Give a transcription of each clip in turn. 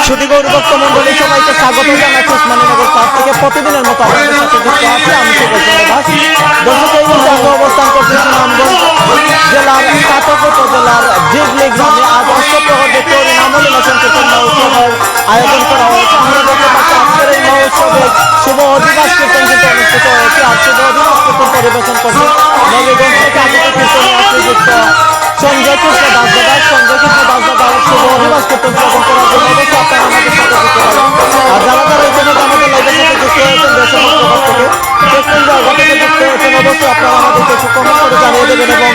সুদীগৌর ভক্ত মন্ডলী সবাইকে স্বাগত জানাচ্ছি ওসমানীনগর পার্ক থেকে। প্রতিদিনের মতো আপনাদের সাথে যুক্ত আছি আমি সুবল দাস। দর্শক এই মুহূর্তে আমরা অবস্থান করছি সুনামগঞ্জ জেলার কাটক উপজেলার জিগলি গ্রামে। আজ অষ্টপ্রহর দেখতে হরিনামলীলা সংকীর্তন মহোৎসবের আয়োজন করা হয়েছে। আমরা দেখতে পাচ্ছি আজকের এই মহোৎসবে শুভ অধিবাস কীর্তন কিন্তু অনুষ্ঠিত হয়েছে। আর শুভ অধিবাস কীর্তন পরিবেশন করছে নবীগঞ্জ থেকে আগত কীর্তনে আসযুক্ত সঞ্জয় কৃষ্ণ দাসদাদা। সঞ্জয় কৃষ্ণ দাসদাদার শুভ অধিবাস কীর্তন শ্রবণ করার জন্য অবশ্যই আপনারা আমাদের সাথে যুক্ত হবেন। আর যারা যারা ইতিমধ্যে আমাদের লাইভের সাথে যুক্ত হয়েছেন দেশ এবং প্রবাস থেকে কোন জায়গা থেকে যুক্ত হয়েছেন অবশ্যই আপনারা আমাদেরকে একটু কমেন্ট করে জানিয়ে দেবেন এবং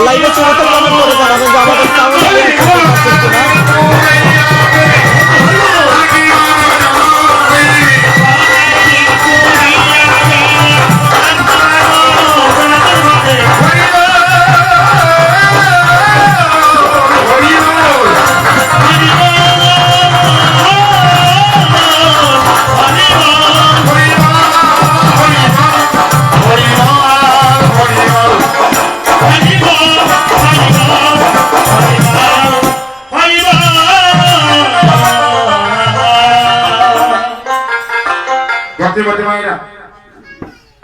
লাইভের শুরুতে কমেন্ট করে জানাবেন যে আমাদের সাউন্ড কিনা।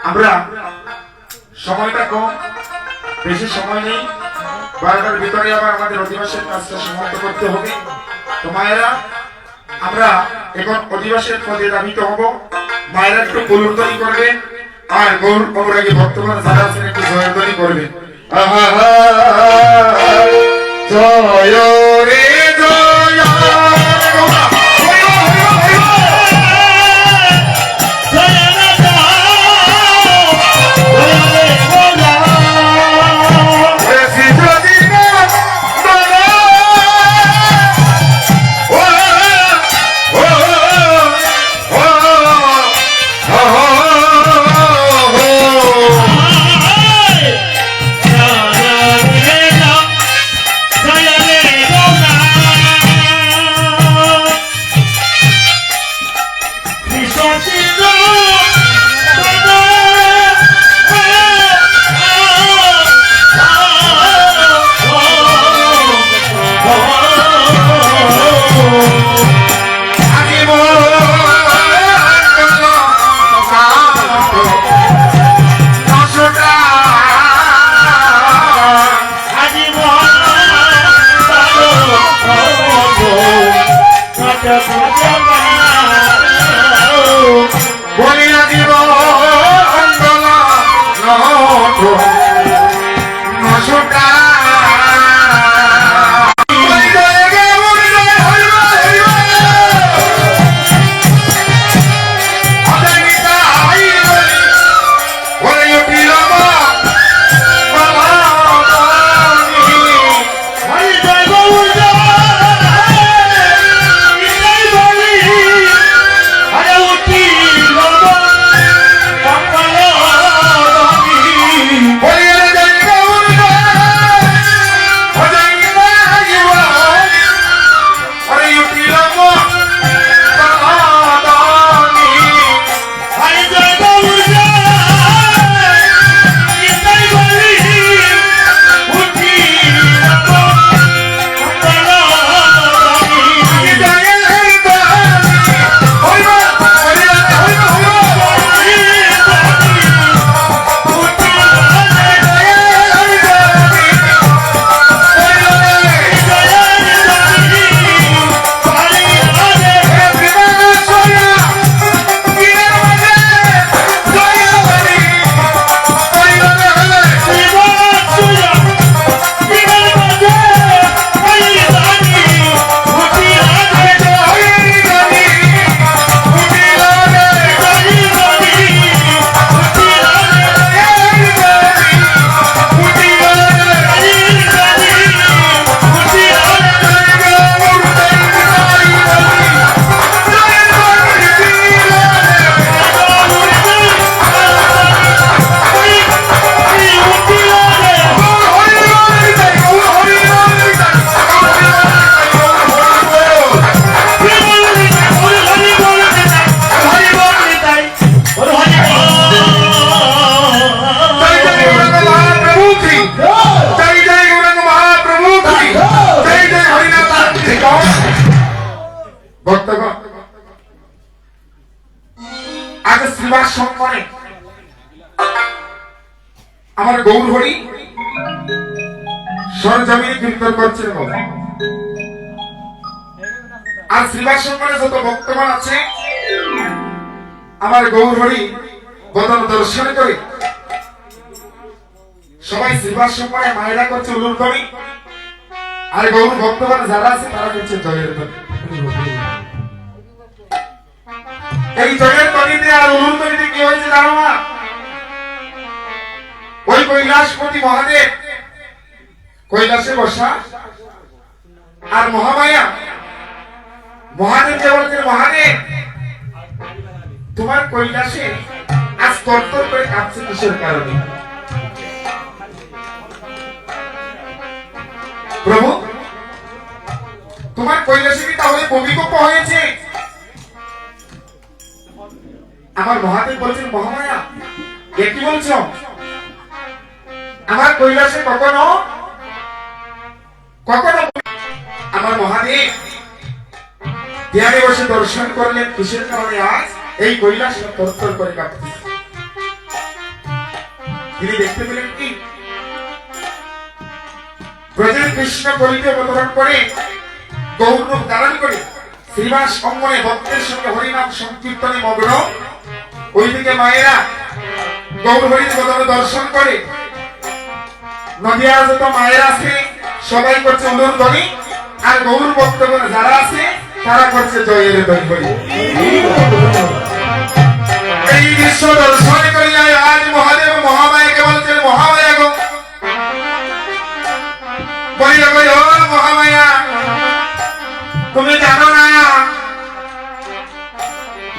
আমরা সময়টা কম, বেশি সময় নেই, 12টার ভিতরে আবার আমাদের অধিবাসের কাজটা সমাপ্ত করতে হবে। তো মায়েরা, আমরা এখন অধিবাসের পদে দাবিত হব। মায়েরা একটু কলুরধ্বনি করবেন আর গৌর অনুরাগী ভক্তগণ যারা আছেন একটু জয়ধ্বনি করবেন। জয় রে জয় Jaya ভক্তগণ, আজ শ্রীবাস সম্মানে আমার গৌর হরি সরজমিনে কীর্তন করছেন বলে, আর শ্রীবাস সম্মানে যত ভক্তগণ আছে আমার গৌর হরি বদন দর্শন করে সবাই শ্রীবাস সম্মানে মায়েরা করছে উলুর ধ্বনি, আর গৌর ভক্তগণ যারা আছে তারা করছে জয়ের ধ্বনি। এই জয়ের ধ্বনিতে আর উলুর ধ্বনিতে কি হয়েছে জানো না? ওই কৈলাসপতি মহাদেব কৈলাসে বসা, আর মহামায়া মহাদেবকে বলছেন, মহাদেব তোমার কৈলাসে আজ তরতর করে কাঁপছে কিসের কারণে? প্রভু তোমার কৈলাসে কি তাহলে ভূমিকম্প হয়েছে? আমার মহাদেব বলছেন, মহামায়া এ কি বলছো? আমার কৈলাসে কখনো কখনো আমার মহাদেব ধ্যানে বসে দর্শন করলেন, কিসের কারণে আজ এই কৈলাস তরতর করে কাঁপছে? তিনি দেখতে পেলেন কি ব্রজের কৃষ্ণ কলিতে অবতরণ করে গৌরব ধারণ করে শ্রীবাস অঙ্গনে ভক্তের সঙ্গে হরিনাম সংকীর্তনে মগ্ন, ওইদিকে মায়েরা গৌর হরির বদন দর্শন করে, নদিয়ার যত মায়েরা আছে সবাই করছে উলুর ধ্বনি, আর গৌর ভক্তগণ যারা আছে তারা করছে জয়ের ধ্বনি। এই দৃশ্য দর্শন করিয়া আজ মহাদেব মহামায়াকে বলছেন, মহামায়া গো বলিয়া গো, ও মহামায়া তুমি জানো না,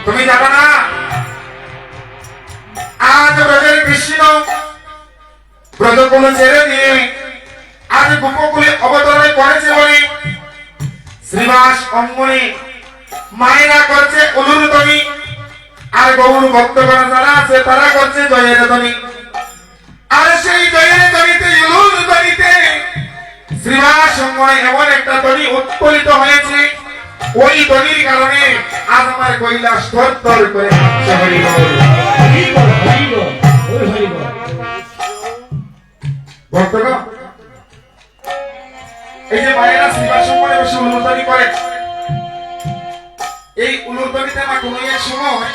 তুমি জানো না আজ ব্রজের কৃষ্ণ ব্রজকুল ছেড়ে দিয়ে আজ গোপকুলে অবতরণ করেছে বলে শ্রীবাস অঙ্গনে মায়েরা করছে উলুর ধ্বনি, আর গৌর ভক্তগণ যারা আছে তারা করছে জয়ের ধ্বনি। আর সেই জয়ের ধ্বনিতে উলুর ধ্বনিতে শ্রীবাস অঙ্গনে এমন একটা ধ্বনি উৎপলিত হয়েছে, ওই ধ্বনির কারণে আজ আমার কৈলাস থরথর করে ভক্তগণ। এই যে মায়েরা শ্রীবাস সম্মানে বসে উলুধ্বনি করে, এই উলুধ্বনিতে না কোনো এক সময়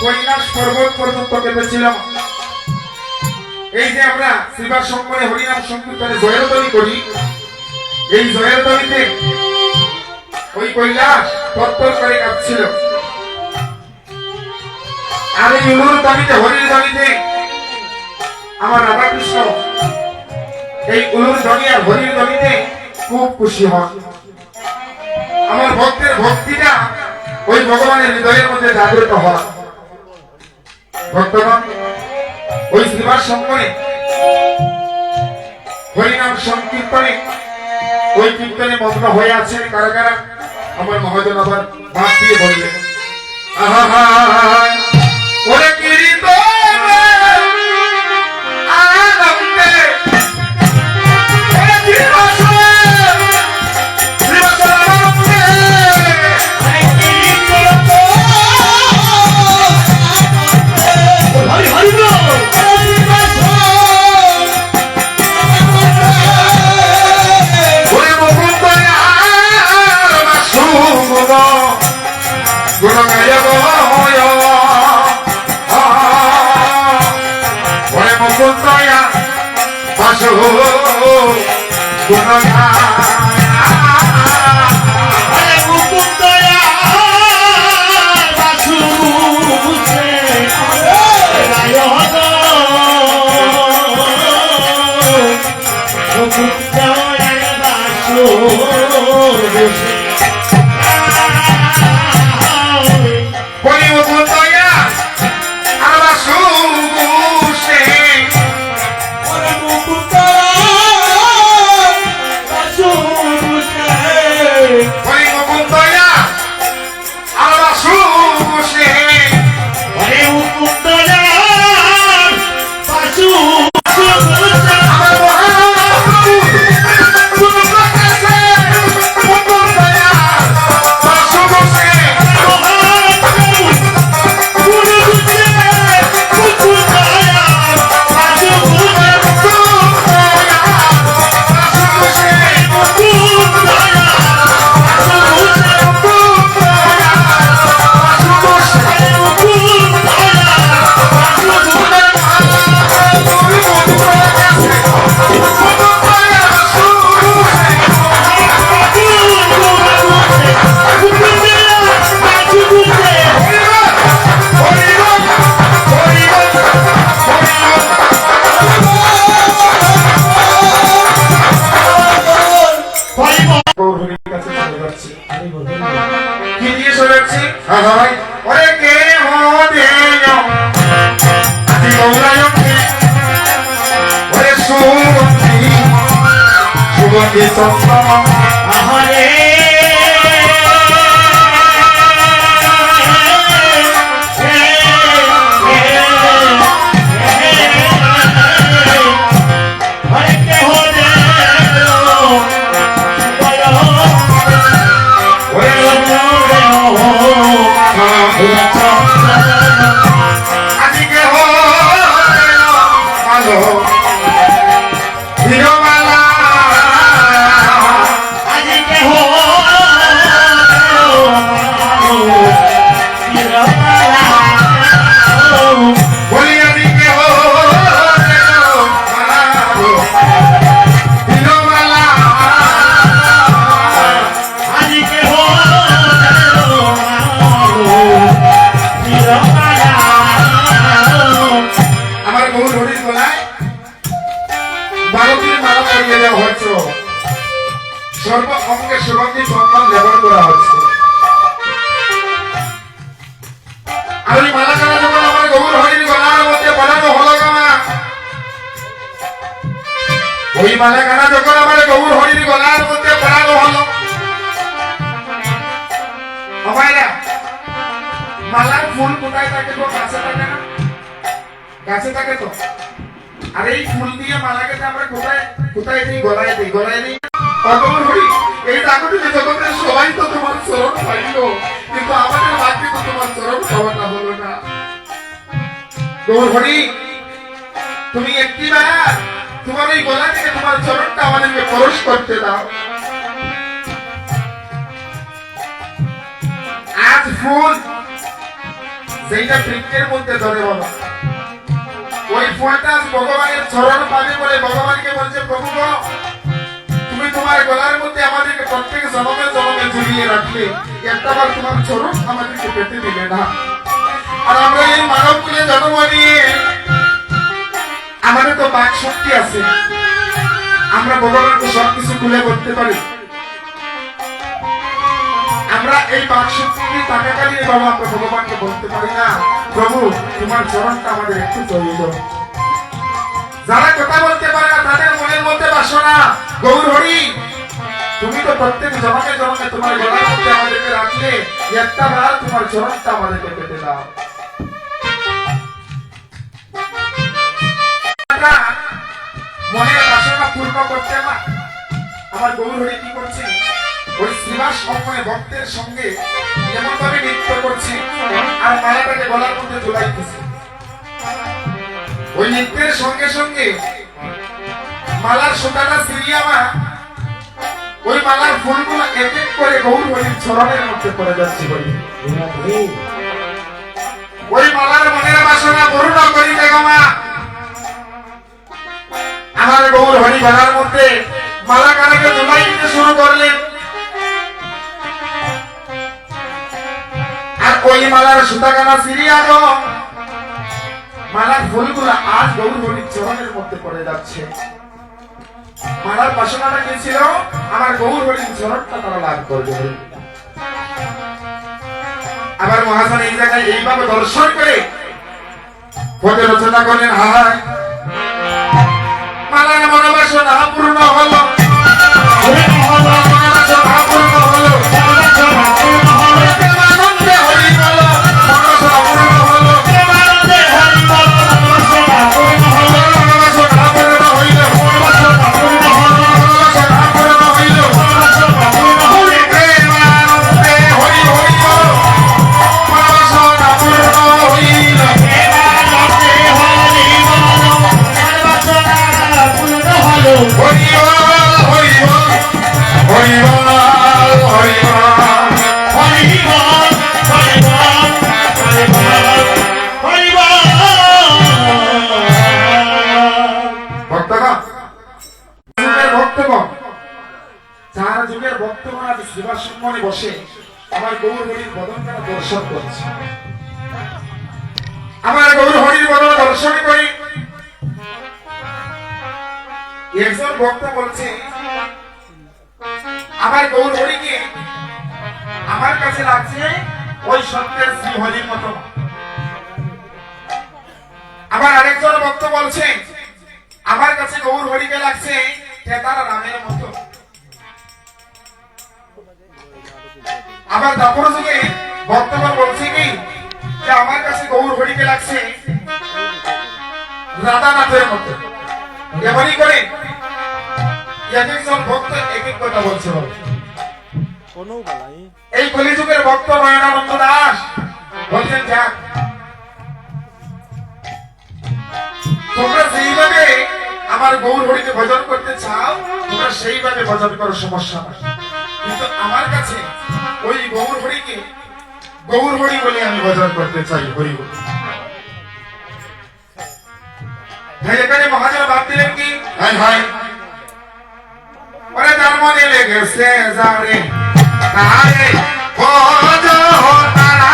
কৈলাস পর্বত পর্যন্ত কেঁপেছিলাম। এই যে আমরা শ্রীবাস সম্মানে হরিনাম সংকীর্তনে জয়ের ধ্বনি করি, এই জয়ের ধ্বনিতে ওই কৈলাস তরতর করে কাঁপছিল, আর এই উলুর ধ্বনিতে হরির ধ্বনিতে আমার রাধাকৃষ্ণ এই উলুর ধ্বনি আর হরির ধ্বনিতে খুব খুশি হন। আমার ভক্তের ভক্তিটা ওই ভগবানের হৃদয়ের মধ্যে জাগ্রত হয়। ভক্তগণ, ওই শ্রীবাস সম্মানে হরিনাম সংকীর্তনে ওই কীর্তনে মগ্ন হয়ে আছেন কারা কারা? আমার মহাজন আবার বাদ দিয়ে বললেন, আহা ওরে কীর্তন আনন্দে Oh যাচ্ছি। কি দিয়ে শুরু করছি? হ্যাঁ ভাই, ওরে কে হদে গৌরায়কে, ওরে সুগন্ধি সুগন্ধি সত্তম আহারে সর্ব অঙ্গে সুগন্ধি চন্দন লেপন করা হচ্ছে। আর ওই মালা কানা যখন আমার গৌর হরির গলার মধ্যে পড়ানো হলো না, ওই মালা কানা যখন আমার গৌর হরির গলার মধ্যে পড়ানো হলো, আমারা মালার ফুল কোথায় থাকে? তো গাছে থাকে না? গাছে থাকে তো। আর এই ফুল দিয়ে মালাকে আমরা কোথায় কোথায় দিই? গলায় দিই। গলায় দিই এই ডাকুটিকে জগতের সবাই তো তোমার চরণ পাইল, কিন্তু আমাদের ভাগ্যে তো তোমার চরণ পাওয়াটা হলো না। গৌর হরি, তুমি একটিবার তোমার এই গলা থেকে তোমার চরণটা আমাদেরকে পরশ করতে দাও। আজ ফুল যেটা বৃক্ষের মধ্যে ধরে বাবা, ওই ফুলটা ভগবানের চরণ পাবে বলে ভগবানকে বলছে, প্রভু গো, তুমি তোমার গলার মধ্যে আমাদেরকে প্রত্যেক জনমে জনমে ঝুলিয়ে রাখলে, একটাবার তোমার চরণ আমাদেরকে পেতে দিলে না। আর আমরা এই মানব কুলে জন্ম নিয়ে আমাদের তো বাক শক্তি আছে, আমরা ভগবানকে সবকিছু খুলে বলতে পারি। আমরা এই বাক শক্তি থাকাকালীন বাবা আমরা ভগবানকে বলতে পারি না, প্রভু তোমার চরণটা আমাদের একটু প্রয়োজন। যারা কথা বলতে পারে না তাদের মনের মধ্যে বাসনা, গৌর হরি তুমি তো প্রত্যেক জনমে জনমে তোমার গলার মধ্যে আমাদেরকে রাখলে, একটা বার তোমার চরণটা আমাদেরকে পেতে দাও। মনের বাসনা পূর্ণ করতে না আমার গৌর হরি কি করছে? ওই শ্রীবাস সম্মানে ভক্তের সঙ্গে এমন ভাবে নৃত্য করছে আর মালাটাকে গলার মধ্যে ঝুলাইতেছে। ওই নৃত্যের সঙ্গে সঙ্গে মালার সুতাটা সিরিয়া মা, ওই মালার ফুলগুলো এক এক করে গৌর হরির চরণের মধ্যে পড়ে যাচ্ছে। ওই মালার মনের বাসনা পূর্ণ করি দেখো মা। আমার গৌর হরি গলার মধ্যে মালা কানাকে ঝুলাই দিতে শুরু করলেন, আর ওই মালার সুতা কানা সিরিয়া গো, মালার ফুলগুলো আজ গৌর হরির চরণের মধ্যে পড়ে যাচ্ছে। মালার বাসনাটা কি ছিল? আমার গৌর হরির চরণটা তারা লাভ করবে। আবার মহাজন এই জায়গায় এইভাবে দর্শন করে পদে রচনা করলেন, হায় মালার মনোবাসনা পূর্ণ হলো, মনোবাসনা পূর্ণ হলো, আনন্দে হরি বলো, মনোবাসনা পূর্ণ হলো, বসে আমার গৌর হরির বদনটা দর্শন করছে। আমার গৌর হরির বদন দর্শন করি একজন ভক্ত বলছে, আমার গৌর হরিকে কাছে লাগছে ওই সত্যের শ্রী হরির মতো। আবার আরেকজন ভক্ত বলছে আমার কাছে গৌর হরিকে লাগছে কেদার রামের মতো। আবার দাপর যুগে বর্তমান বলছে কি যে আমার কাছে গৌর হরিকে লাগছে রাধানাথের মতো। এমনই করে এক একজন ভক্ত এক এক কথা বলছে। এই কলিযুগের ভক্ত নয়নানন্দ দাস বলছেন যাক তোমরা যেইভাবে আমার গৌর হরিকে ভজন করতে চাও তোমরা সেইভাবে ভজন করো, সমস্যা নাই, কিন্তু আমার কাছে ওই গৌর হরিকে গৌর হরি বলে আমি ভজন করতে চাই, হরি বলে। এখানে মহাজন ভাব দিলেন কি হয় ওরে তার মনে লেগেছে যারে তারে ভজ তারা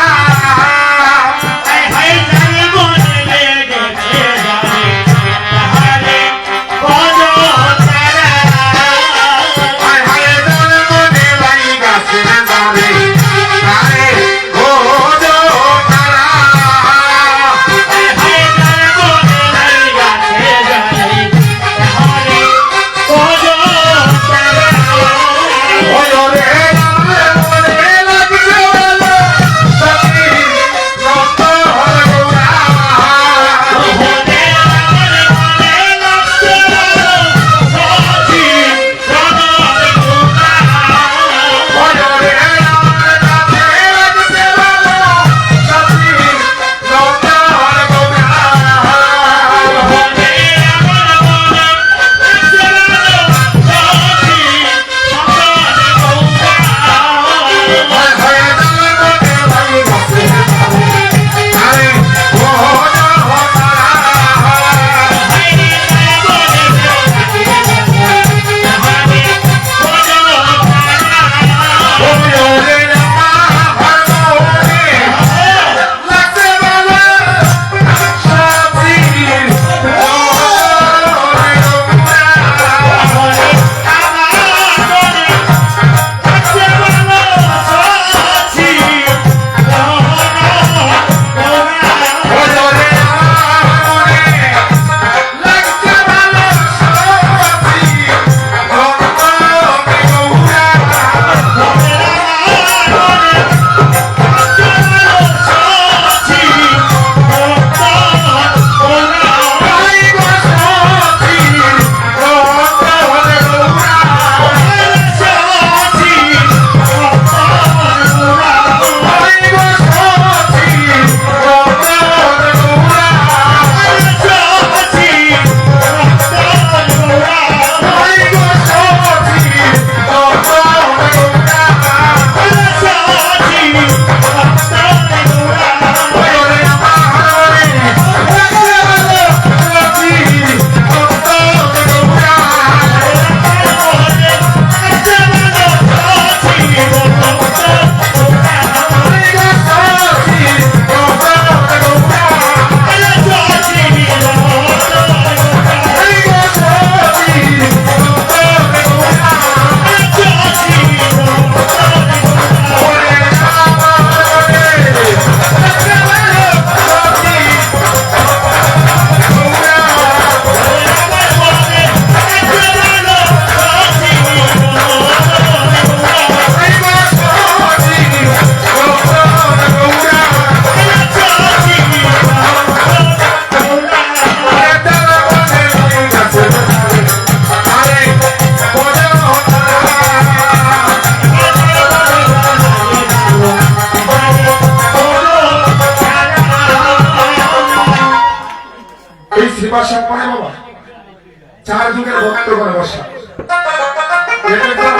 চার যুগের ভক্ত করে বসা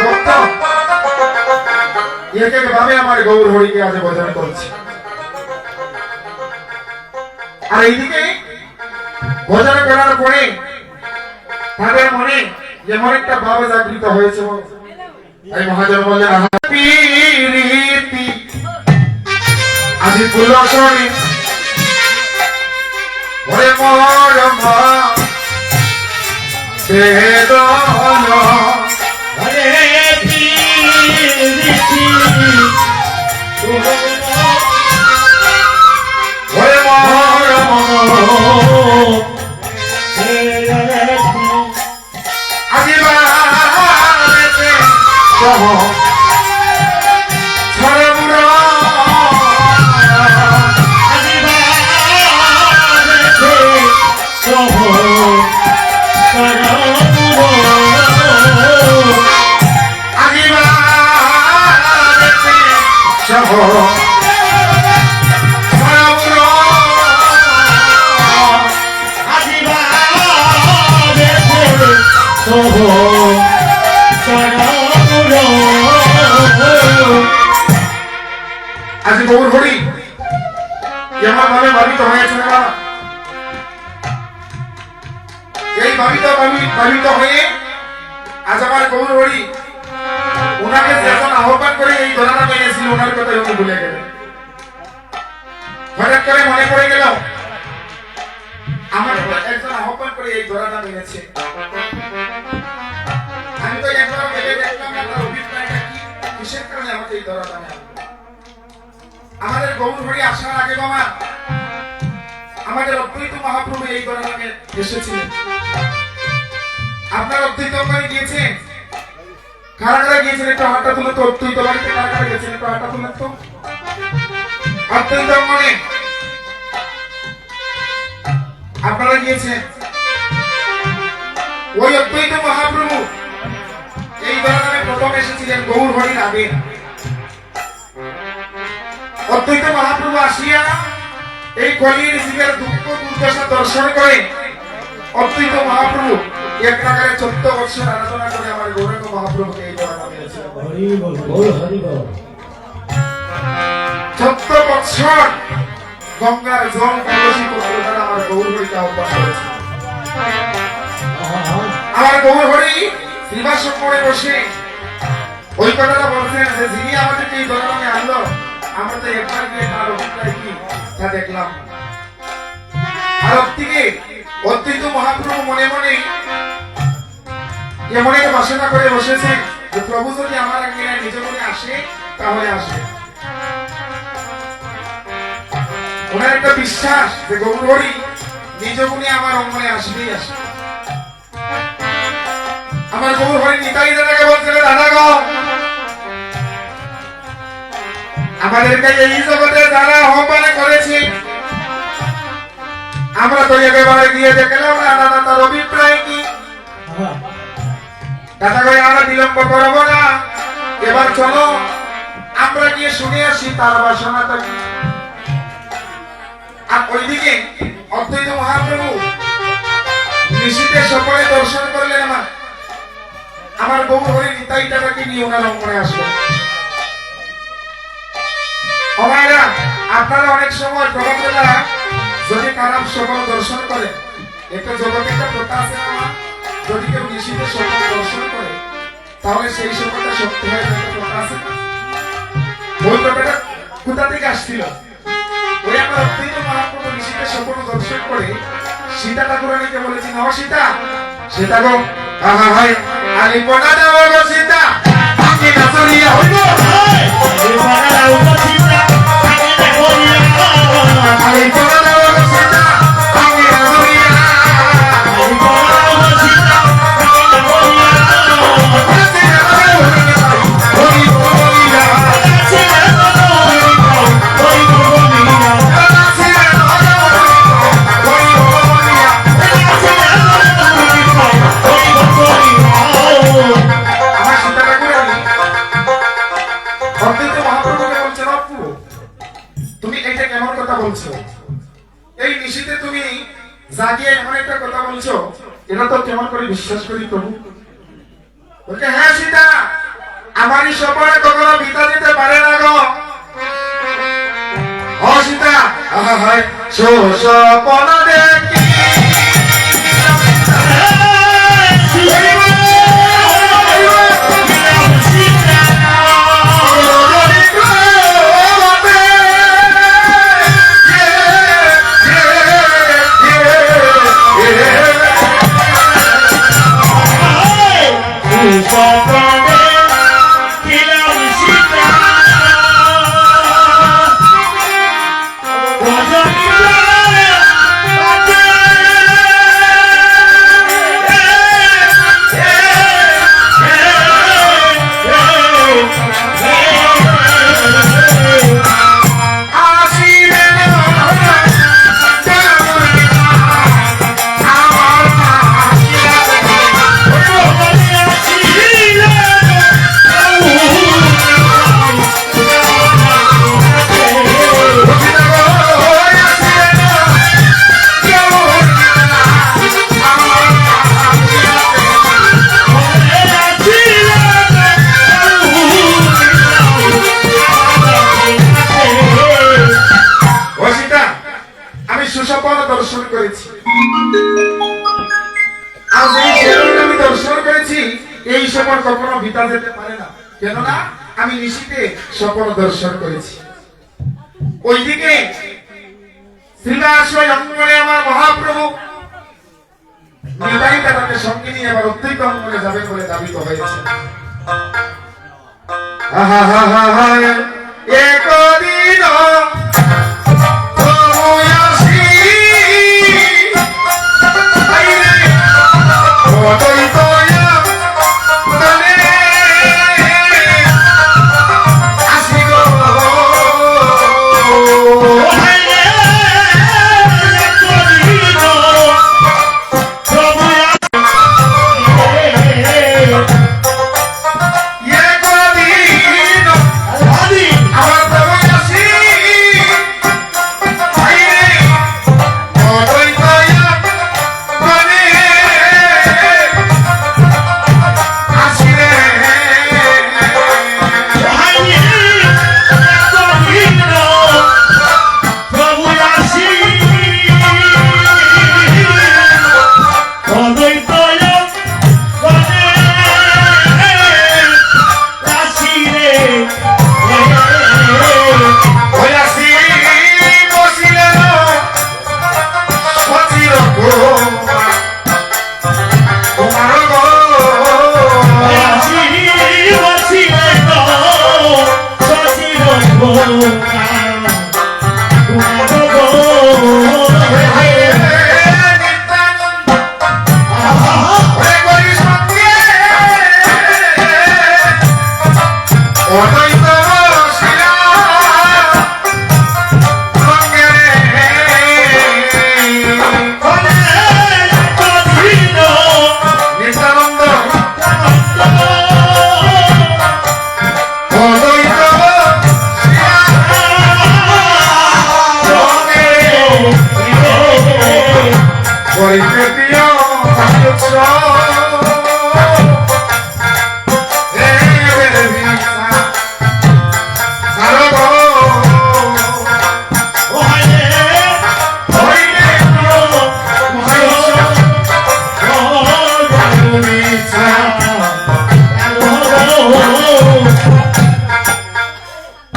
ভক্ত এক এক ভাবে আমার গৌর হরিকে আজ ভজন করছে। আর এইদিকে ভজন করার পরে তাদের মনে যেমন একটা ভাব জাগৃত হয়েছে, এই মহাজন বললেন আজি কুলসরে ওরে মোর মা বেদন আজ গৌর হরি কেমন ভাবে ভাবিত হয়েছে না এই ভাবিত হয়ে আজ আমার গৌর হরি ওনাকে যখন আহ্বান করে এই ধরাটা পেয়েছিল ওনার কথা উনি ভুলে গেলেন হঠাৎ করে মনে পড়ে গেল আমার একজন আহ্বান করে এই ধরাটা পেয়েছে আমি তো একবার ভেবে দেখলাম না তার অভিপ্রায়টা কি কিসের কারণে আমাকে এই ধরাটা নেয় আমাদের গৌর হরি আসার আগে বাবা আমাদের অদ্বৈত মহাপ্রভু এই ধরাটাকে এসেছিলেন আপনার অদ্বৈত করে গিয়েছেন কারা কারা গিয়েছেন একটু হাতটা তুলে তো অদ্বৈত বাড়িতে কারা কারা গেছেন একটু হাতটা তুলে তো অদ্বৈত মানে আপনারা গিয়েছেন ওই অদ্বৈত মহাপ্রভু এই ধরনের প্রথম এসেছিলেন গৌর হরির আগে অদ্বৈত মহাপ্রভু আসিয়া এই কলির জীবের দুঃখ দুর্দশা দর্শন করে অদ্বৈত মহাপ্রভু এক প্রকারে 14 বছর আরাধনা করে আমার গৌরাঙ্গ মহাপ্রভুকে এই ধরনের দিয়েছিলেন 14 বছর গঙ্গার জল কলসি করে তারা আমার গৌর হরিকে আহ্বান করেছে আমার গৌর হরি শ্রীবাসন করে বসে ওই কথাটা বলছেন যে যিনি আমাদেরকে এই ধরনে আনলো আমরা তো একবার গিয়ে তার অভিপ্রায় কি তা দেখলাম আর থেকে অদ্বৈত মহাপ্রভু মনে মনে এমন একটা বাসনা করে বসেছে যে প্রভু যদি আমার আগে নিজ মনে আসে তাহলে আসবে ওনার একটা বিশ্বাস যে গৌর হরি নিজ গুণে আমার অঙ্গনে আসবেই আসবে আমার গৌর হরি নিতাই দাদাকে বলছিল দাদা গো আমাদেরকে এই জগতে যারা আহ্বান করেছে আমরা তো একেবারে গিয়ে দেখলাম না দাদা তার অভিপ্রায় কি দাদা ভাই আমরা বিলম্ব করবো না এবার চলো আমরা গিয়ে শুনে আসি তার বাসনাটা কি আর ওইদিকে অদ্বৈত মহাপ্রভু নিশীতে সকলে দর্শন করলেন আমার গৌর হরি নিতাই দাদাকে নিয়ে ওনার অঙ্গনে আসবেন আমারা আপনারা অনেক সময় প্রভাবেলা যদি খারাপ সকল দর্শন করে একটা জগতে একটা প্রথা আছে না যদি কেউ নিশীতে সকল দর্শন করে তাহলে সেই সকলটা সত্যি হয়ে একটা প্রথা আছে ওই প্রথাটা কোথা থেকে আসছিল ওই আমার অদ্বৈত মহাপ্রভু নিশীতে সকল দর্শন করে সীতা ঠাকুরানীকে বলেছি না সীতা সীতা গো আহা ভাই আলি পোনা দেব গো সীতা আমি না চলিয়া হইব আলি পোনা দেব গো সীতা আমি না চলিয়া আলি পোনা দেব গো সীতা আমি না চলিয়া আলি পোনা দেব গো সীতা আমি না চলিয়া এই নিশীতে তুমি জাগিয়ে এমন একটা কথা বলছো এটা তো কেমন করে বিশ্বাস করি প্রভু বলছে হ্যাঁ সীতা আমারই সপনে কখনো বিতা দিতে পারে না গো ও সীতা আহা হায় সপন দেখি দর্শন করেছি। আজ এই সপন আমি দর্শন করেছি, এই সপন কখনো বিতা যেতে পারে না, কেননা আমি নিশিতে স্বপ্ন দর্শন করেছি। ওইদিকে শ্রীবাসয় অঙ্গনে আমার মহাপ্রভু নির্বাহিতা তাকে সঙ্গে নিয়ে আবার অদ্বৈত অঙ্গনে যাবে বলে দাবিত হয়েছে।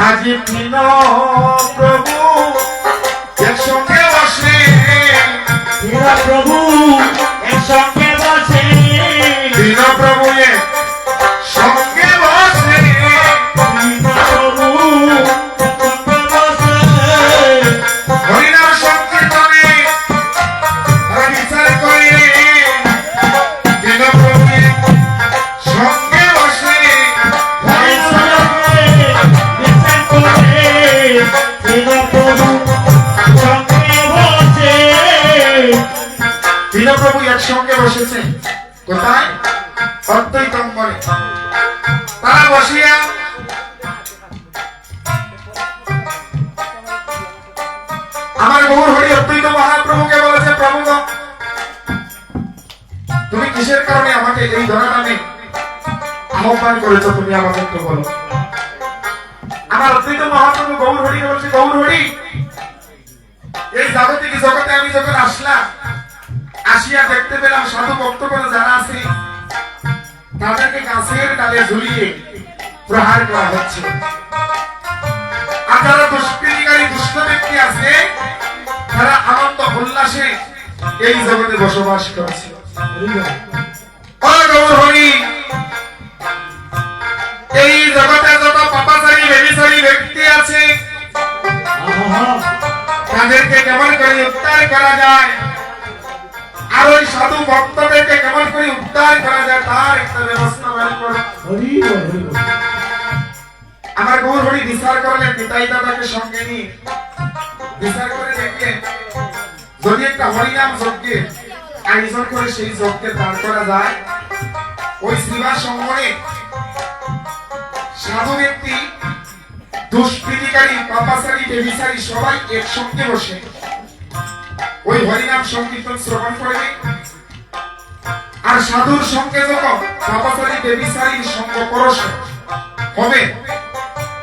একদিন প্রভু একসঙ্গে বসে, দীন প্রভু সঙ্গে বসে, প্রভু বসে হরিনাম সংকীর্তনে বিচার করে, দীন প্রভু সঙ্গে বসে দীনপ্রভু একসঙ্গে বসেছে। কোথায়? অদ্বৈত অঙ্গনে। তারা বসিয়া আমার গৌর হরি অদ্বৈত মহাপ্রভুকে বলেছে, প্রভু তুমি কিসের কারণে আমাকে এই ধরাধামে আহ্বান করেছো, তুমি আমাকে একটু বলো। আমার অদ্বৈত মহাপ্রভু গৌর হরিকে বলছে, গৌর হরি, এই জাগতিক জগতে আমি যখন আসলাম, আসিয়া দেখতে পেলাম সাধু ভক্তগণ যারা আছে তাদেরকে গাছের ডালে ঝুলিয়ে প্রহার করা হচ্ছে, আর যারা দুষ্কৃতিকারী দুষ্ট ব্যক্তি আছে তারা আনন্দ উল্লাসে এই জগতে বসবাস করছে। ও গৌর হরি, এই জগতে যত পাপাচারী ব্যভিচারী ব্যক্তি আছে তাদেরকে কেমন করে উদ্ধার করা যায়, আর ওই সাধু ভক্তদেরকে কেমন করে উদ্ধার করা যায় তার একটা ব্যবস্থা বের করো। আমার গৌর হরি বিচার করলেন, নিতাই দাদাকে সঙ্গে নিয়ে বিচার করে দেখলেন যদি একটা হরিনাম যজ্ঞের আয়োজন করে সেই যজ্ঞে দান করা যায়, ওই শ্রীবাস অঙ্গনে সাধু ব্যক্তি দুষ্কৃতিকারী পাপাচারী ব্যভিচারী সবাই একসঙ্গে বসে ওই হরিনাম সংকীর্তন শ্রবণ করবে, আর সাধুর সঙ্গে যখন পাপাচারী ব্যভিচারীর সঙ্গ পরশ হবে,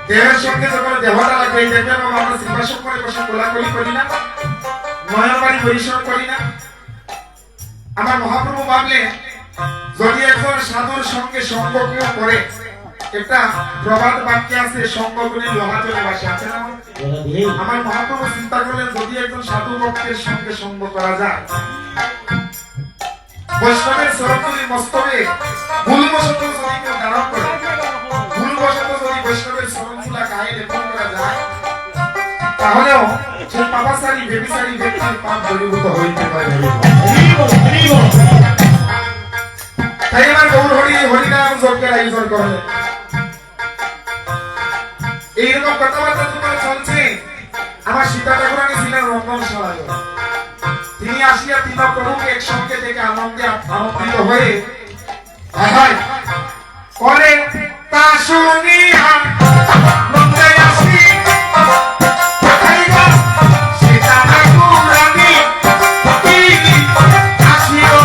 দেহের সঙ্গে যখন দেহটা লাগবে, দেখবেন আমরা শ্রীবাস অঙ্গনে বসে কোলাকুলি করি না, নয়ন বাড়ি পরিশ্রম করি না? আমার মহাপ্রভু ভাবলেন যদি একজন সাধুর সঙ্গে সঙ্গ কেউ করে, একটা প্রবাদ বাক্য আছে, সঙ্গ করে লোহা চলে বাসে, আছে না? আমার মহাপ্রভু চিন্তা করলেন যদি একজন সাধু ভক্তের সঙ্গে সঙ্গ করা যায়, বৈষ্ণবের সরকারি মস্তবে ভুলবশত যদি কেউ ধারণ করে, ভুলবশত যদি বৈষ্ণবের সরমুলা গায়ে লেপন করা যায়, তাহলেও সে পাপাচারী বেবিচারী ব্যক্তির পাপ দূরীভূত হইতে পারে। তাই আমার গৌর হরি হরিনাম যজ্ঞের আয়োজন করলেন। এইরকম কথাবার্তা যখন চলছে, আমার সীতা ঠাকুরানী ছিলেন রন্ধনশালায়। তিনি আসিয়া তিন প্রভুকে একসঙ্গে থেকে আনন্দিত হয়ে করে তা শুনিয়া নন্দে আসি সীতা ঠাকুরানী আসিও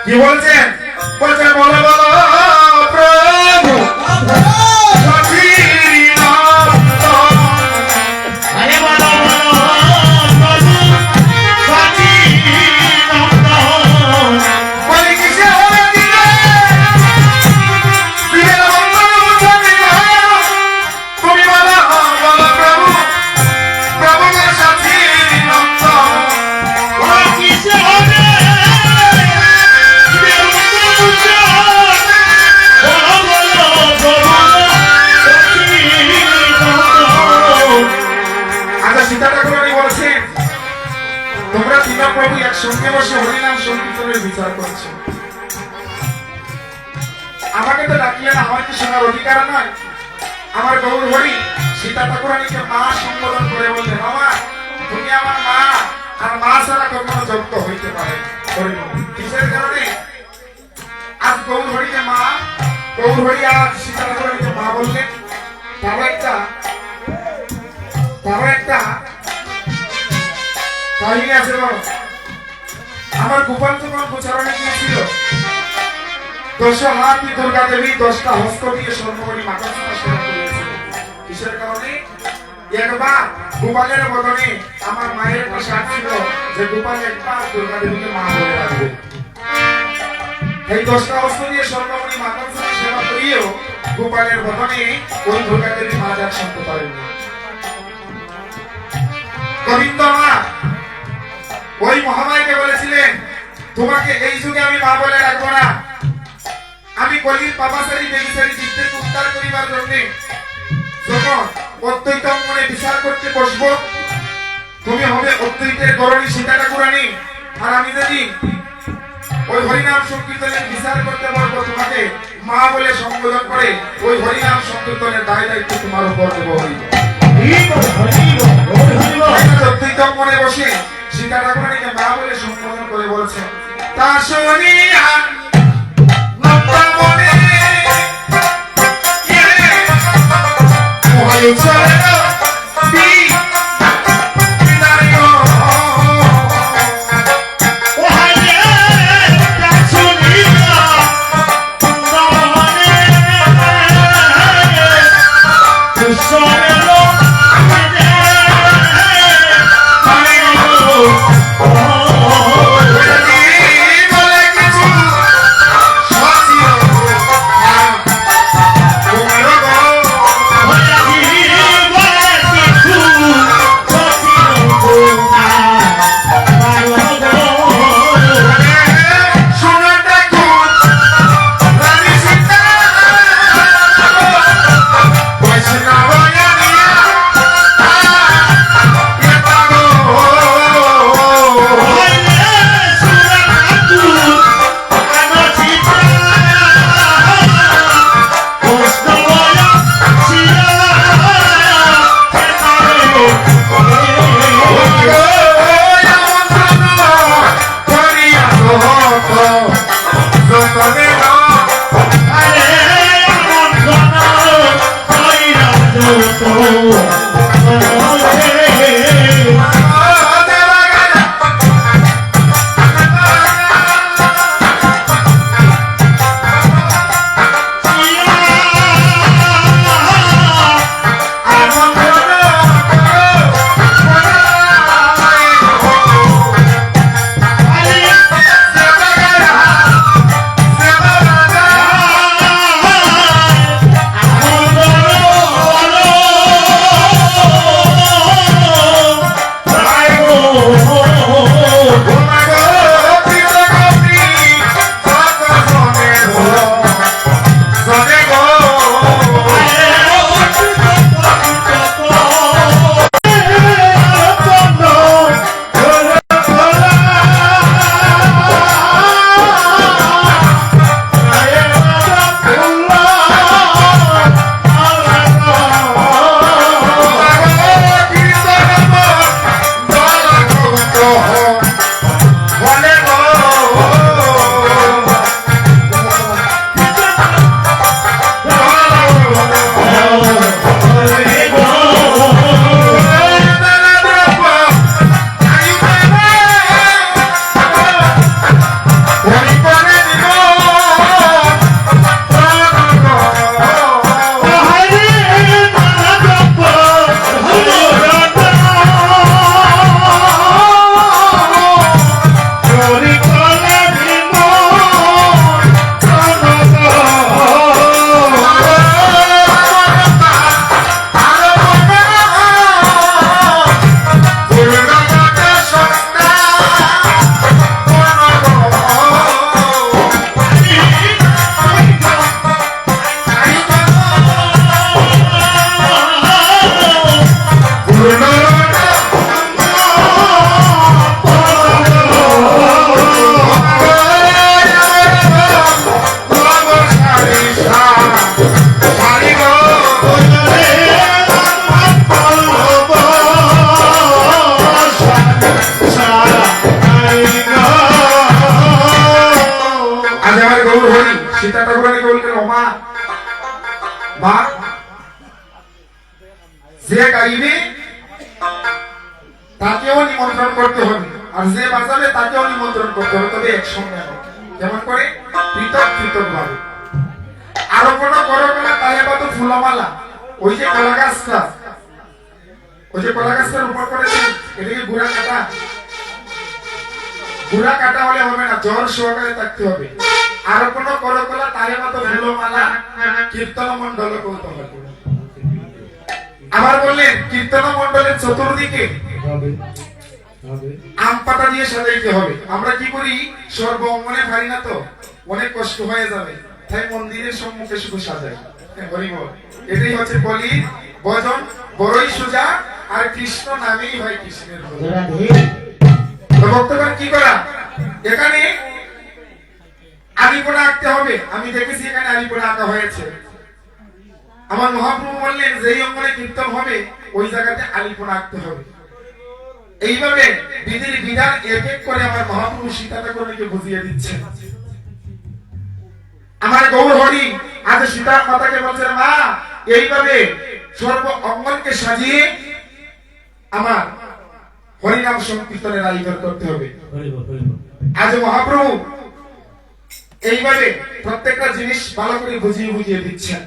কি বলছেন? বলছেন বলো বলো প্রভু বলি কিসে হবে দিলে দিলে বন্ধন বুঝাবি তুমি বলো বলো প্রভু প্রভু সাথী নন্দন কিসে হবে সীতা ঠাকুরানী বলছেন তোমরা তিন প্রভু একসঙ্গে বসে হরিনাম সংকীর্তনের বিচার করছো, আমাকে তো ডাকলে না, আমার কি শোনার অধিকার নয়? আমার গৌর হরি সীতা ঠাকুরানীকে মা সম্বোধন করে বললে বাবা তুমি আমার মা, আর মা ছাড়া কখনো যুক্ত হইতে পারে। কিসের কারণে আজ গৌর হরিকে মা, গৌর হরি আর সীতা ঠাকুরানীকে মা বললেন? তারও একটা কাহিনী আছে বলো। আমার গোপাল যখন প্রচারণে গিয়েছিল, 10 হাতি দুর্গা দেবী 10টা হস্ত দিয়ে স্বর্ণমণি মাতার সেবা করিয়েছিল। কিসের কারণে? একবার গোপালের বদনে আমার মায়ের একটা সাথ ছিল যে গোপাল একবার দুর্গা দেবীকে মা বলে রাখবে। এই 10টা হস্ত দিয়ে স্বর্ণমণি মাতার সেবা করিয়েও গোপালের বদনে ওই দুর্গা দেবী মা যাক শুনতে পারেনি। গোবিন্দ মা ওই মহামায়াকে বলেছিলেন তোমাকে এই যুগে আমি মা বলে রাখবো না, আমি কলির পাপাচারী বেবিচারী জীবদেরকে উদ্ধার করিবার জন্য যখন অদ্বৈত মনে বিচার করতে বসবো, তুমি হবে অদ্বৈতের গরণী সীতা ঠাকুরানী, আর আমি যদি ওই হরিনাম সংকীর্তনের বিচার করতে বলবো তোমাকে মা বলে সম্বোধন করে ওই হরিনাম সংকীর্তনের দায় দায়িত্ব তোমার উপর দেবো। অদ্বৈত মনে বসে সীতা ঠাকুরানীকে মা বলে সম্বোধন করে বলছেন তা শুনিয়া নন্দা মনে সীতা ঠাকুরানীকে বললেন, ও মা, মা, যে গাইবে তাকেও নিমন্ত্রণ করতে হবে, আর যে বাজাবে তাকেও নিমন্ত্রণ করতে হবে, তবে একসঙ্গে নয়। কেমন করে? পৃথক পৃথক ভাবে। আরো কোনো করো না, তাহলে বা তো ফুলমালা, ওই যে কলা গাছটা, ওই যে কলা গাছটার উপর করেছেন, এটাকে গুড়া কাটা, গুড়া কাটা হলে হবে না, জ্বর সহকারে থাকতে হবে। আরো কোনো করো কলা, তাহলে বা তো ফুলমালা, কীর্তন মন্ডল করতে হবে। আবার বললেন কীর্তন মন্ডলের চতুর্দিকে আম পাতা দিয়ে সাজাইতে হবে। আমরা কি করি, সর্ব অঙ্গনে পারি না, তো অনেক কষ্ট হয়ে যাবে, তাই মন্দিরের সম্মুখে শুধু সাজাই। এটাই হচ্ছে বলি ভজন, বড়ই সোজা, আর কৃষ্ণ নামেই হয় কৃষ্ণের ভজন। তো ভক্তগণ কি করা, এখানে আলিপনা আঁকতে হবে। আমি দেখেছি এখানে আলিপনা আঁকা হয়েছে। আমার মহাপ্রভু বললেন, যেই অঙ্গনে কীর্তন হবে ওই জায়গাতে আলিপনা আঁকতে হবে। এইভাবে বিধির বিধান এক এক করে আমার মহাপ্রভু সীতা ঠাকুরানীকে বুঝিয়ে দিচ্ছে। আমার গৌর হরি আজ সীতার মাতাকে বলছেন, মা, এইভাবে সর্ব অঙ্গনকে সাজিয়ে আমার হরিনাম সংকীর্তনের আয়োজন করতে হবে। আজ মহাপ্রভু এইভাবে প্রত্যেকটা জিনিস ভালো করে বুঝিয়ে বুঝিয়ে দিচ্ছেন।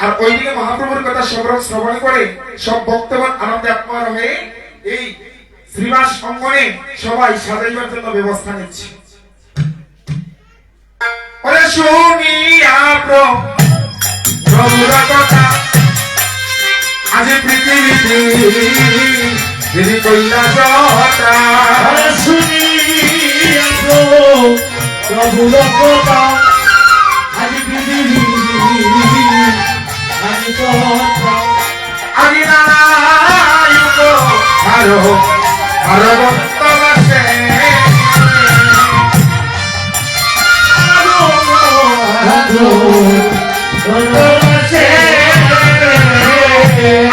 আর ওইদিকে মহাপ্রভুর কথা শ্রবণ করে সব ভক্তগণ আনন্দে আত্মহারা হয়ে এই শ্রীবাস অঙ্গনে সবাই সাজাইবার জন্য ব্যবস্থা নিচ্ছে। ওরে শুনিয়া প্রভুর কথা, আজ পৃথিবীতে যিনি কৈলাসতা, শুনিয়া প্রভুর কথা, আজ পৃথিবী আজি নারায়ণ আরো আরো ভক্ত বাসে,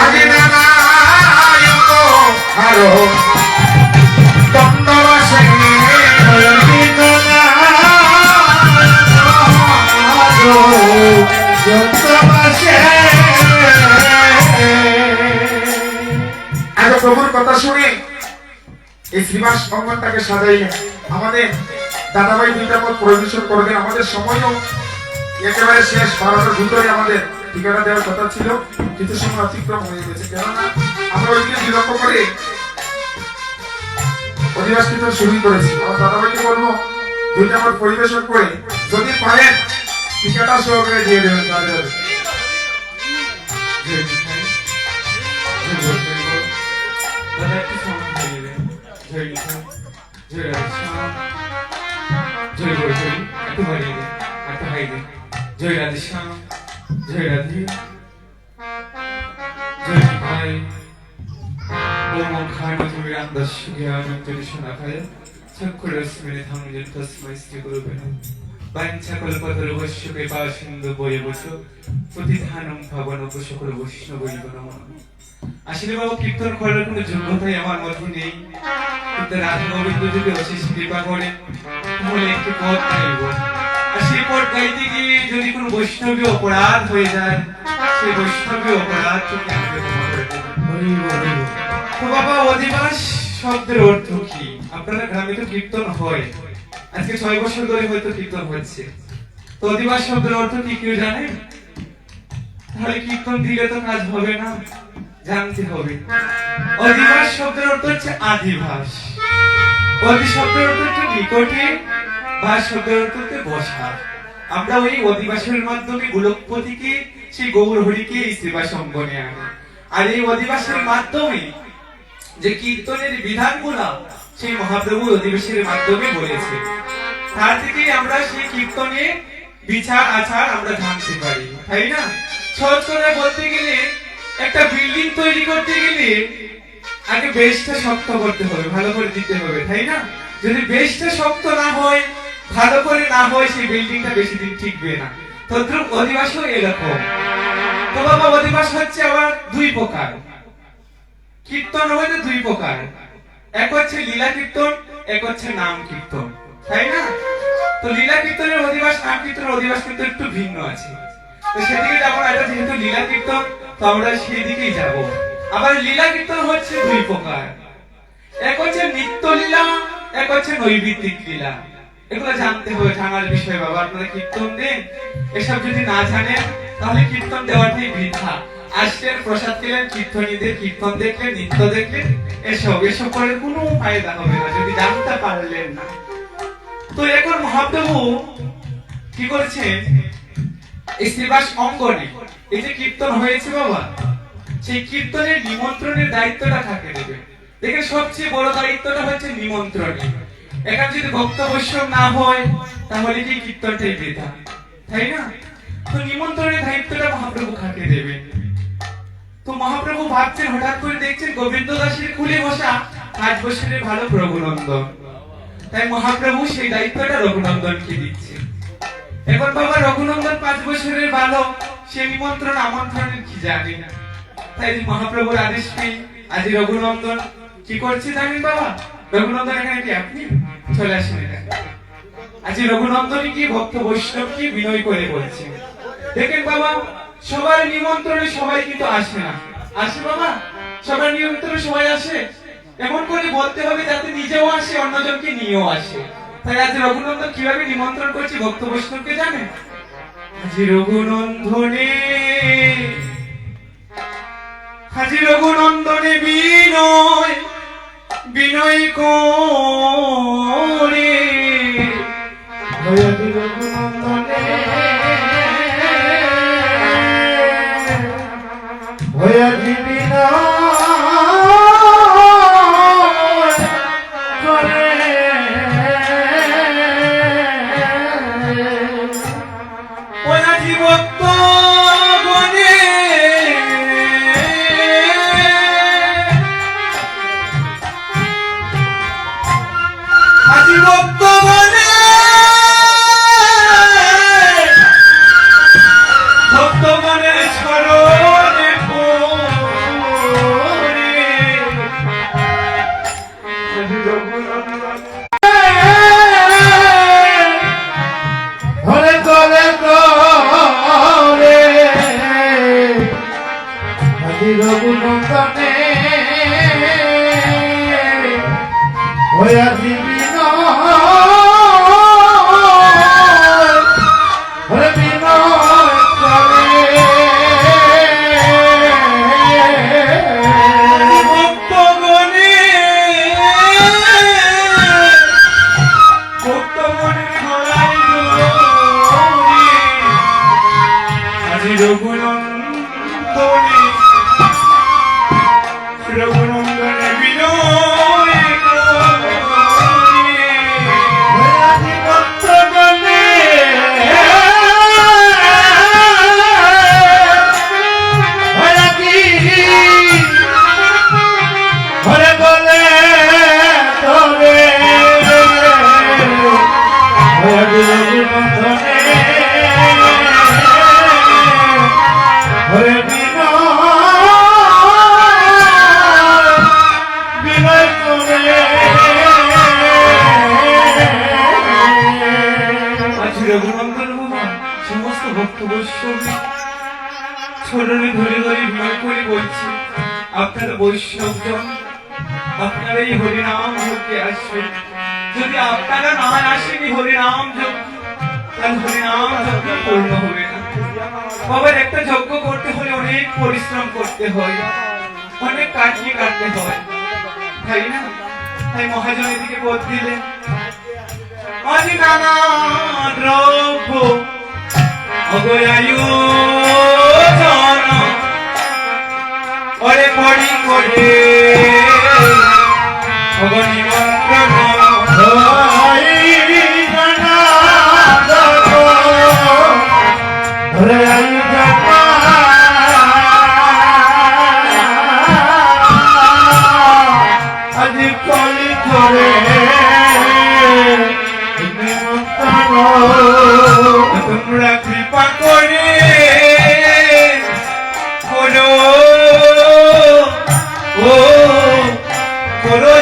আজি নারায়ণ আরো দ্বন্দ্ব বাসে, প্রভুর কথা শুনে এই শ্রীবাস অঙ্গনটাকে সাজাইলেন। আমাদের দাদাভাই দুইটা পদ পরিবেশন করবেন। আমাদের সময়ও একেবারে শেষ, 12টার ভিতরে আমাদের ঠিকানা দেওয়ার কথা ছিল, কিছু সময় অতিক্রম হয়ে গেছে। কেননা আমরা ওইদিকে বিলম্ব করে অধিবাস কীর্তন শুরু করেছি। আমার দাদাভাইকে বলবো দুইটা পদ পরিবেশন করে যদি পারেন ঠিকানা সহকারে দিয়ে দেবেন। তাহলে জয় রাধে শ্যাম, জয় রাধে, জয় ভাই, ওম খায় তুমি রামদাস জ্ঞানঞ্জলি শোনাখায় চক্ষুরস্মিনে ধামজেন তস্মৈ শ্রী গুরুবে নমঃ। বাঞ্ছাকল্পতরুভ্যশ্চ কৃপা সিন্ধু বয়বচ প্রতিধানং ভাবনপোষকর বৈষ্ণবৈব নমঃ। আসলে বাবা, কীর্তন করার কোনো যোগ্যতাই আমার মধ্যে নেই, কিন্তু রাধা গোবিন্দ যদি অশেষ কৃপা করে তাহলে একটু পদ গাইব। আর সেই পদ গাইতে গিয়ে যদি কোনো বৈষ্ণবী অপরাধ হয়ে যায়, সেই বৈষ্ণবী অপরাধ তুমি আমাকে ক্ষমা করে দেবে। তো বাবা, অধিবাস শব্দের অর্থ কি? আপনারা গ্রামে তো কীর্তন হয়, আজকে 6 বছর ধরে হয়তো কীর্তন হচ্ছে। তো অধিবাস শব্দের অর্থ কি কেউ জানেন? তাহলে কীর্তন দিলে তো কাজ হবে না, জানতে হবে। অধিবাস শব্দের অর্থ হচ্ছে আদিবাস। অধি শব্দের অর্থ হচ্ছে নিকটে, বাস শব্দের অর্থ হচ্ছে বসা। আমরা ওই অধিবাসের মাধ্যমে গোলকপতিকে, সেই গৌর হরিকে এই শ্রীবাস অঙ্গনে আনি। আর এই অধিবাসের মাধ্যমে যে কীর্তনের বিধানগুলো সেই মহাপ্রভু অধিবাসের মাধ্যমে বলেছে, তার থেকেই আমরা সেই কীর্তনে বিচার আচার আমরা জানতে পারি, তাই না? সহজ করে বলতে গেলে একটা বিল্ডিং তৈরি করতে গেলে আগে বেসটা শক্ত করতে হবে, ভালো করে দিতে হবে, তাই না? যদি বেসটা শক্ত না হয়, ভালো করে না হয়, সেই বিল্ডিংটা বেশি দিন টিকবে না। তদ্রুপ অধিবাসও এরকম। তো বাবা, অধিবাস হচ্ছে আবার 2 প্রকার। কীর্তন হচ্ছে 2 প্রকার, এক হচ্ছে লীলা কীর্তন, এক হচ্ছে নাম কীর্তন, তাই না? তো লীলা কীর্তনের অধিবাস নাম কীর্তনের অধিবাস কিন্তু একটু ভিন্ন আছে। তো সেদিকে যাবো না, এটা যেহেতু লীলা কীর্তন তো আমরা সেই দিকেই যাব। আবার লীলা কীর্তন হচ্ছে দুই প্রকার, এক হচ্ছে নিত্য লীলা, এক হচ্ছে নৈবিত্তিক লীলা। এগুলো জানতে হবে, জানার বিষয় বাবা। আপনারা কীর্তন দেন, এসব যদি না জানেন তাহলে কীর্তন দেওয়াটাই বৃথা। আসলেন, প্রসাদ খেলেন, কীর্তনীদের কীর্তন দেখলেন, নৃত্য দেখলেন, এসব করে কোনো ফায়দা হবে না যদি জানতে পারলেন না। তো এখন মহাপ্রভু কি করছেন, এই শ্রীবাস অঙ্গনে এই যে কীর্তন হয়েছে বাবা, সেই কীর্তনের নিমন্ত্রণের দায়িত্বটা কাকে দেবে? দেখেন সবচেয়ে বড় দায়িত্বটা হচ্ছে নিমন্ত্রণের। এখানে যদি ভক্ত বৈষ্ণব না হয় তাহলে কি কীর্তনটাই বৃথা, তাই না? তো নিমন্ত্রণের দায়িত্বটা মহাপ্রভু কাকে দেবেন? তো মহাপ্রভু ভাবছেন, হঠাৎ করে দেখছেন গোবিন্দ দাসের কুলে বসা 5 বছরের ভালো রঘুনন্দন। তাই মহাপ্রভু সেই দায়িত্বটা রঘুনন্দনকে দিচ্ছে। এখন বাবা রঘুনন্দন 5 বছরের ভালো, সে নিমন্ত্রণ আমন্ত্রণের কি জানে না। তাই মহাপ্রভুর আদেশ পেয়ে আজ রঘুনন্দন কি করছে জানেন বাবা? রঘুনন্দন এখানে কি আপনি চলে আসেন এখানে। আজ রঘুনন্দনই কি ভক্ত বৈষ্ণবকে বিনয় করে বলছে, দেখেন বাবা সবার নিমন্ত্রণে সবাই কিন্তু আসে না। আসে বাবা? সবার নিমন্ত্রণে সবাই আসে? এমন করে বলতে হবে যাতে নিজেও আসে, অন্যজনকে নিয়েও আসে। তাই আজ রঘুনন্দন কিভাবে নিমন্ত্রণ করছে ভক্ত বৈষ্ণবকে জানেন? আজ রঘুনন্দনে, আজ রঘুনন্দনে বিনয় বিনয় করে রঘুনন্দনে ভয়া বিনা রঘুনন্দনে ভয়া সমস্ত ভক্ত বৈষ্ণব ছোটরে ধরে ধরে বিনয় করে বলছি, আপনারা বৈষ্ণবজন আপনারা এই হরিনাম যজ্ঞে আসবেন। যদি আপনারা না আসেনি হরিনাম যজ্ঞ, তাহলে হরিনাম যজ্ঞ পূর্ণ হবে না। বাবার একটা যজ্ঞ করতে হলে অনেক পরিশ্রম করতে হয়, অনেক কাটিয়ে কাটতে হয়, তাই না? তাই মহাজন এদিকে পথ দিলেন, আজ নানা দ্রব্য অগয়ায়ু জন ওরে পড়ি করে অগনি মন্ত্রণ আজ কলি করে তোমরা কৃপা করে করো ও করো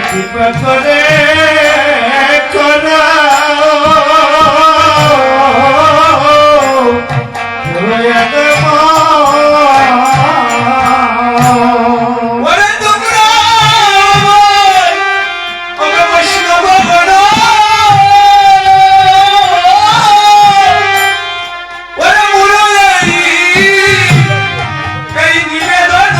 কৃপা করে ওরে তোমরা ওরে বৈষ্ণব গণ ওরে মুরলী এই নিবেদন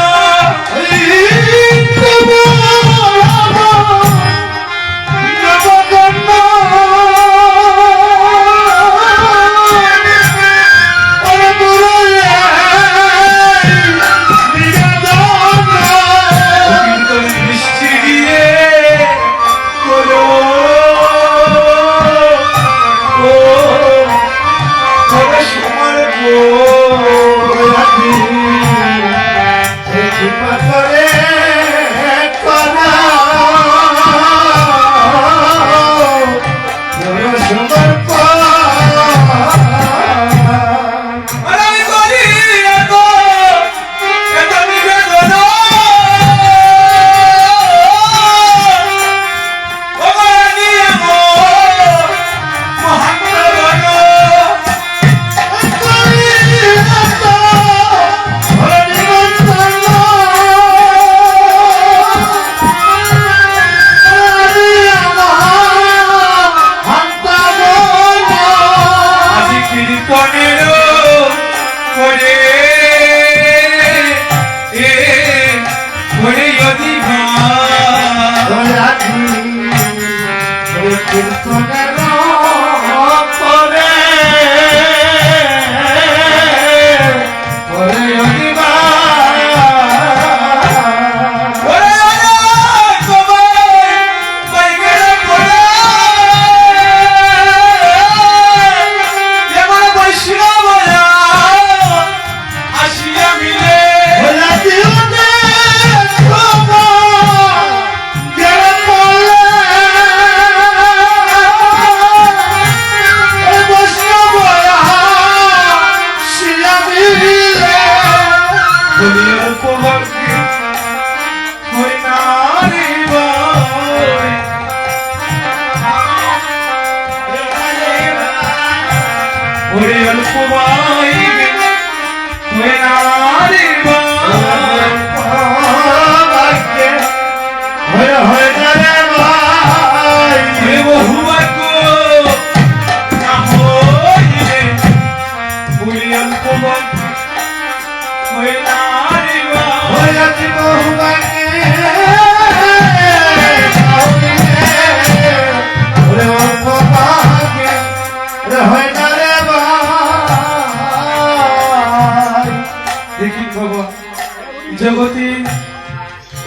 জগতে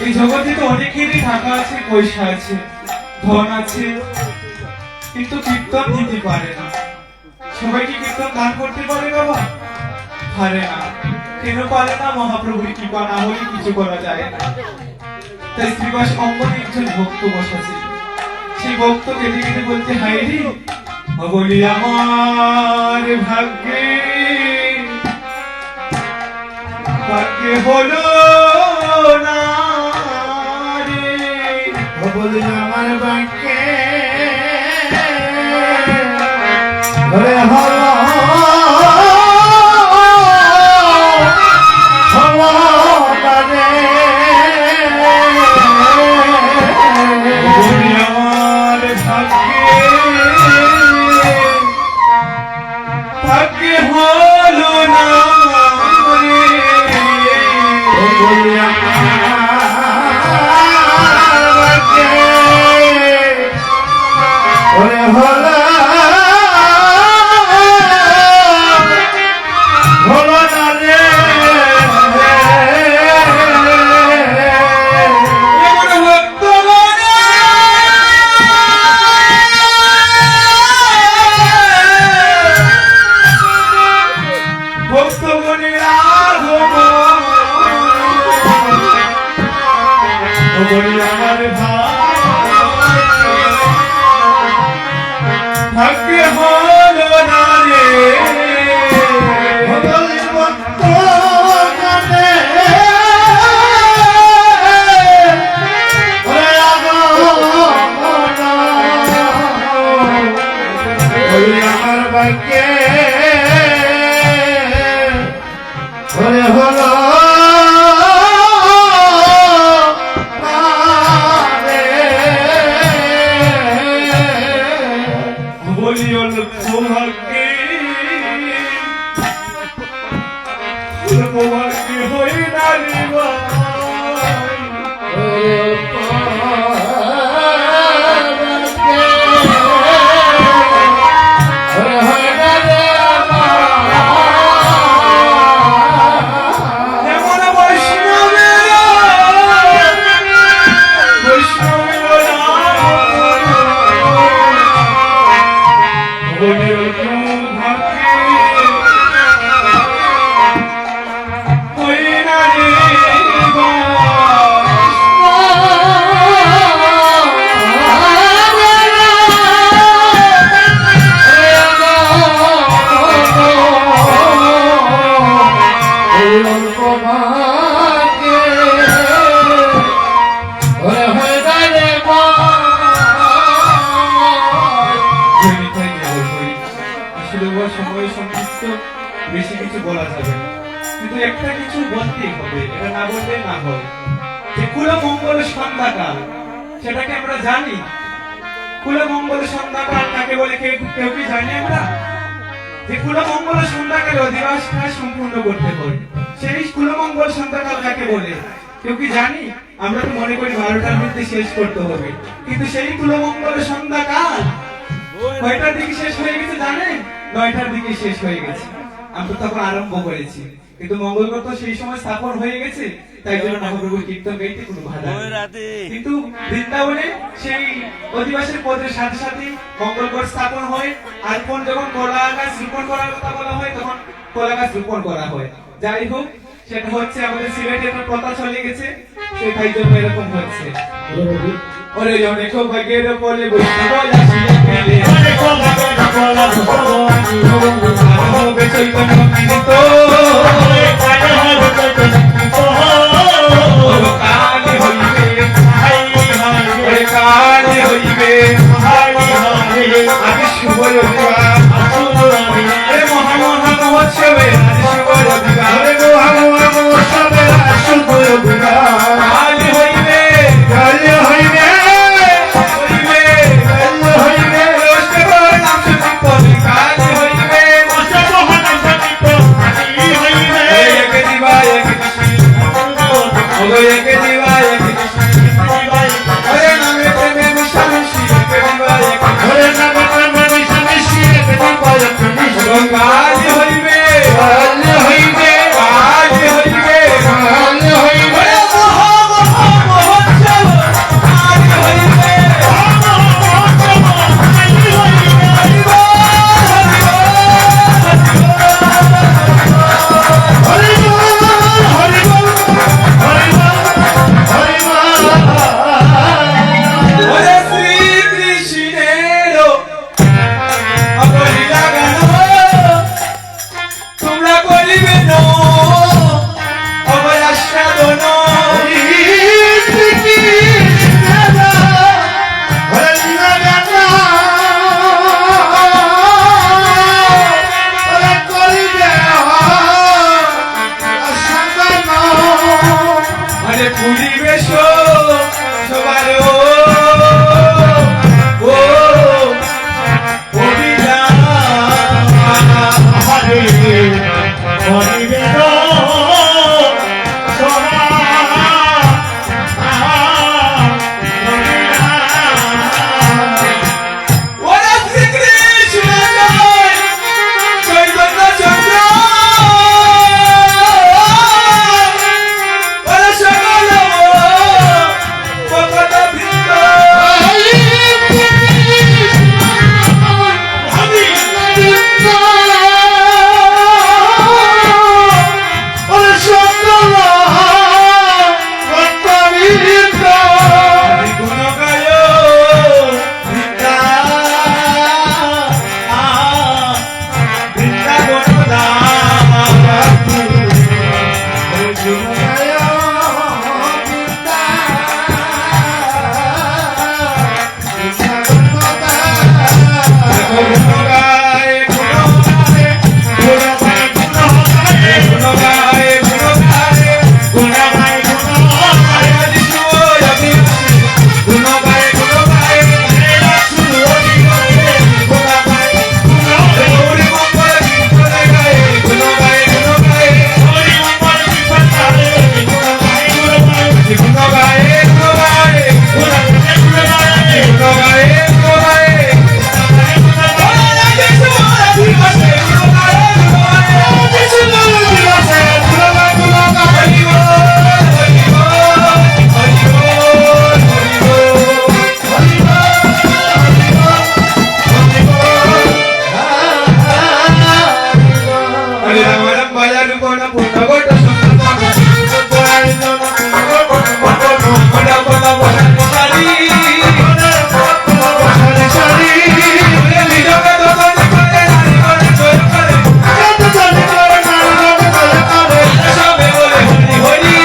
এই জগতে তো অনেকেরই টাকা আছে পয়সা আছে ধন আছে কিন্তু কীর্তন দিতে পারে না সবাই কি কীর্তন গান করতে পারে বাবা পারে না কেন পারে না মহাপ্রভুর কৃপা না হলে কিছু করা যায় না তাই শ্রীবাস অঙ্গনে একজন ভক্ত বসেছে সেই ভক্ত কেঁদে কেঁদে বলতে হায় রে বলি আমার ভাগ্যে ভাগ্যে হলো না রে বলি আমার ভাগ্যে হলো ভাগ্যে হলো না রে তোমাকে হই না রে সময় সংক্ষিপ্ত, বেশি কিছু বলা যাবে না, কিন্তু একটা কিছু বলতেই হবে, এটা না বললে না হয়। যে কুলমঙ্গল সন্ধ্যাকাল, সেটাকে আমরা জানি। কুলমঙ্গল সন্ধ্যাকাল কাকে বলে কেউ কি জানি আমরা? যে কুলমঙ্গল সন্ধ্যাকালে অধিবাসটা সম্পূর্ণ করতে হয়, সেই কুলমঙ্গল সন্ধ্যাকাল কাকে বলে কেউ কি জানি? আমরা তো মনে করি 12টার মধ্যে শেষ করতে হবে, কিন্তু সেই কুলমঙ্গল সন্ধ্যাকাল কয়টার দিকে শেষ হয়ে গেছে জানেন? 9টার দিকে শেষ হয়ে গেছে। আমরা তখন আরম্ভ করেছি, কিন্তু মঙ্গলবার তো সেই সময় স্থাপন হয়ে গেছে, তাই জন্য মহাপ্রভুর কীর্তন গাইতে কোনো বাধা নেই। কিন্তু বৃন্দাবনে সেই অধিবাসের পদের সাথে সাথে মঙ্গলবার স্থাপন হয়, আর কোন যখন কলা গাছ রোপণ করার কথা বলা হয় তখন কলা গাছ রোপণ করা হয়। যাই হোক, সেটা হচ্ছে আমাদের সিলেটে একটা প্রথা চলে গেছে, সেটাই জন্য এরকম হচ্ছে। ওরে অনেক ভাগের বলে বৈষ্ণব আসিয়া গেলে, অনেক ভাগের বলে হবে চৈতন্য কীর্ত, কালে হইবে, ওরে কালে হইবে আজ শুভ রবিবার, মহা মহোৎসবে আজ শুভ রবিবার, মহা মহোৎসবে আজ শুভ রবিবার, কালে হইবে, কালে হইবে, জন্য পূর্ণগত সন্তান গোড়ার জন্য পূর্ণগত গোটা গোটা বসানি শাড়ি বসানি শাড়ি নিজকে তো জানি করে নারী করে জয় করে তো জানি করে নারী করে করে সবে বলে হরি হরি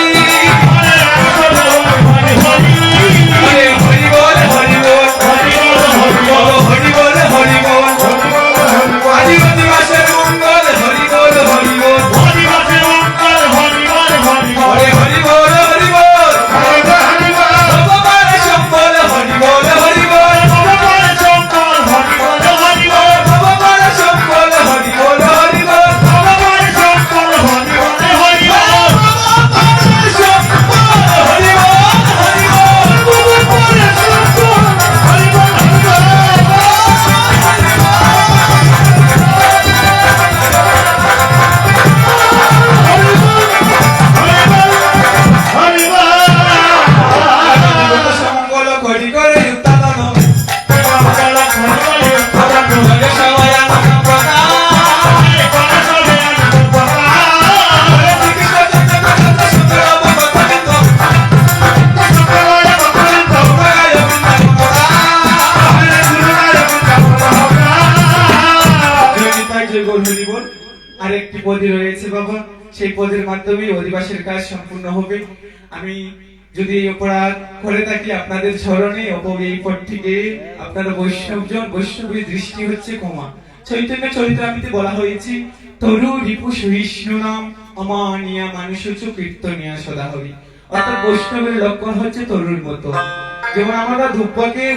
হরে হরি বল হরি বল হরি বল হরি বল হরি বল আদিবাসী ভাষার মঙ্গল হরি বল হরি বল আদিবাসী মঙ্গল হরি বল হরি বল হরে হরি বল হরি বল হরি বল ভগবান সম্বল হরি বল হরি বল ভগবান সম্বল হরি বল হরি বল ভগবান সম্বল হরি বল হরি বল ভগবান সম্বল হরি বল হরি বল ভগবান সম্বল হরি বল হরি বল ভগবান সম্বল হরি বল মঙ্গল করি করে উত্তাদন মঙ্গল করি করে উত্তাদন হরে সবাই আনন্দ প্রকাশ হরে শ্রীকৃষ্ণ চন্দ্র সুন্দর অবগত আরেকটি পদে রয়েছে বাবা, সেই পদের মাধ্যমে অধিবাসের কাজ সম্পূর্ণ হবে। আমি যদি এই অপরাধ করে থাকি আপনাদের স্মরণে এই পদটিকে আপনারা বৈষ্ণবজন বৈষ্ণবের দৃষ্টি হচ্ছে ক্ষমা। চৈতন্য চরিতামৃতে বলা হয়েছে তরু রিপু সহিষ্ণু নাম অমানিয়া মানুষ কীর্তনিয়া সদা হবি। অর্থাৎ বৈষ্ণবের লক্ষণ হচ্ছে তরুর মতো। যেমন আমরা ধূপকে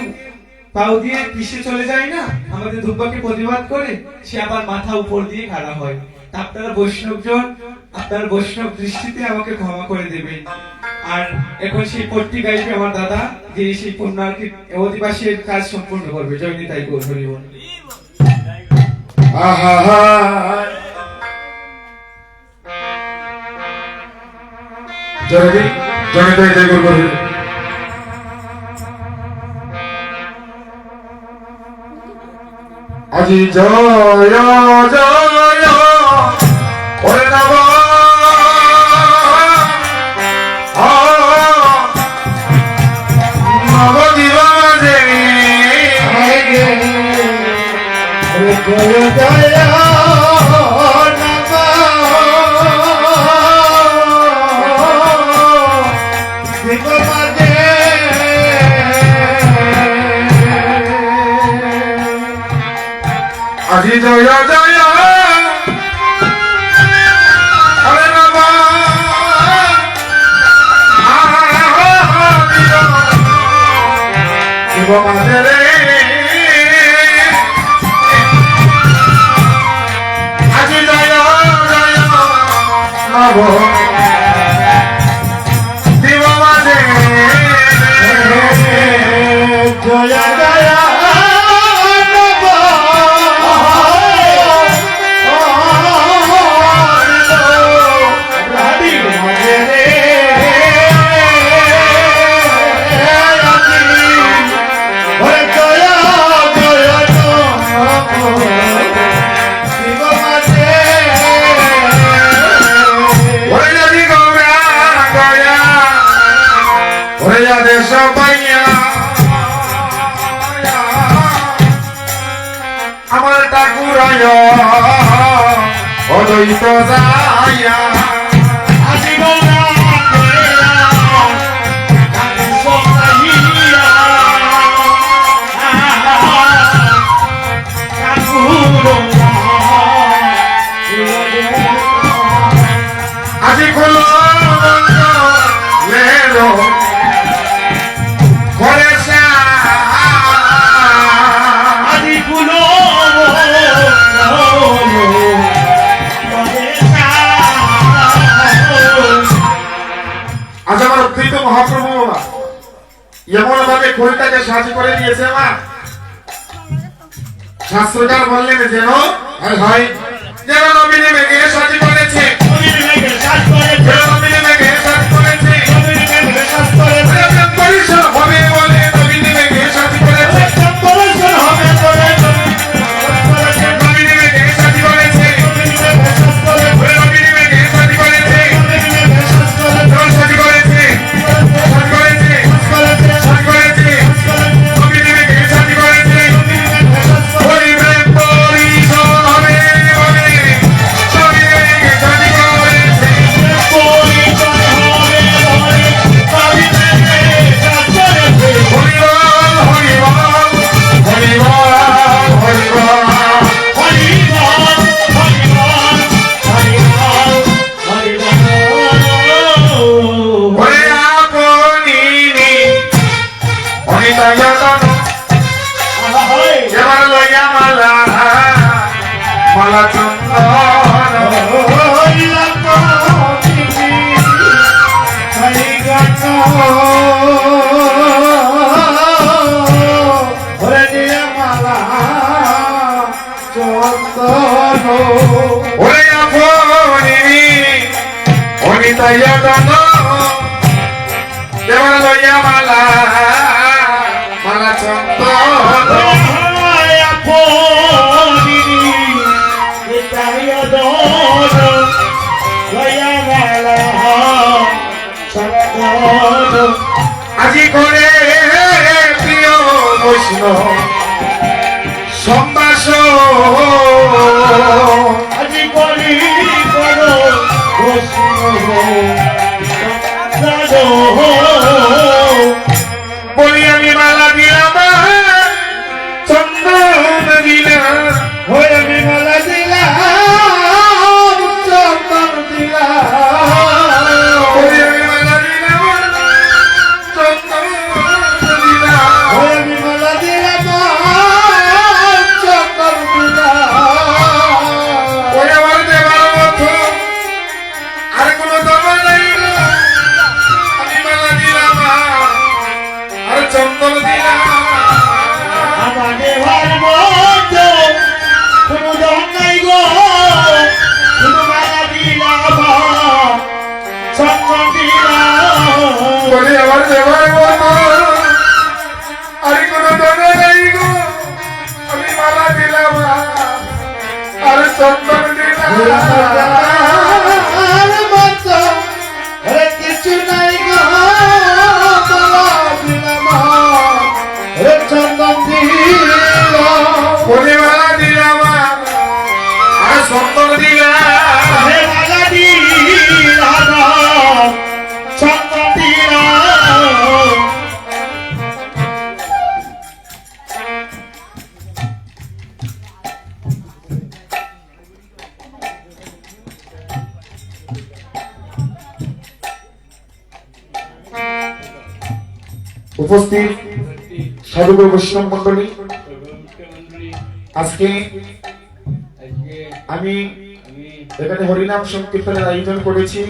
পাও দিয়ে পিছে চলে যায় না, আমাদের ধূপকে প্রতিবাদ করে সে আবার মাথা উপর দিয়ে খাড়া হয়। তা আপনারা বৈষ্ণবজন আপনার বৈষ্ণব দৃষ্টিতে আমাকে ক্ষমা করে দেবেন। আর এখন সেই পট্টি গাইবে আমার দাদা, যে সেই পুণ্যার্থী অধিবাসীর কাজ সম্পূর্ণ করবে। জয় নিতাই গৌর হরি বল। আহা জয় জয় জয় জয় গুরু গুরু আজি জয় জয় ওরে নব নব দিবাজে জয় জয় আজি জয় জয় হরে নম শিব মাঝে রে আজি জয় জয় নব শিব মাঝে জয় জয় আমার ঠাকুরায় অদ্বৈত যাইয়া আজি গৌরা আজি খোলো লেলো আজ আমার অদ্বৈত মহাপ্রভু বাবা এমন ভাবে খড়িটাকে সাজি করে দিয়েছে আমার শাস্ত্রকার বললেন যেন হয় যেন নবীনে মেঘে সাজি করেছে নবীনে মেঘে সাজি করেছে পরিসর হবে বলে নবীনে মেঘে সাজি করেছে পরিসর হবে বলে নবীনে মেঘে সাজি করেছে নবীনে মেঘে সাজি নিতাইয়া দান দেওয়ার লইয়া মালা মালা চন্দন আজি করে প্রিয় বৈষ্ণব সম্বাস আজি করি করো বলি আমি মালা দিলাম চন্দন দিলাম হয়ে আমি মালা দিলাম চন্দন দিলাম বলি আমি মালা দিলাম চন্দন দিলাম হয়ে আমি মালা দিলাম চন্দন দিলাম ওই আমার দেওয়ার মতো আর কোনো দমা নাই আমি মালা দিলাম আর চন্দন দিলাম আমার দেওয়ার মতো কোনো দম নাই গো কোনো মালা দিলাম চন্দন দিলাম বলি আমার দেওয়ার মতো আর কোনো দমা নাই গো আমি মালা দিলাম আর চন্দন দিলাম কিছু নাই গো দিলাম চন্দন দিলাম বলি মালা দিলাম আর চন্দন দিলাম মালা দিলাম চন্দন দিলাম উপস্থিত সাধুগুরু বৈষ্ণব মন্ডলী আজকে আমি এখানে হরিনাম সংকীর্তনের আয়োজন করেছি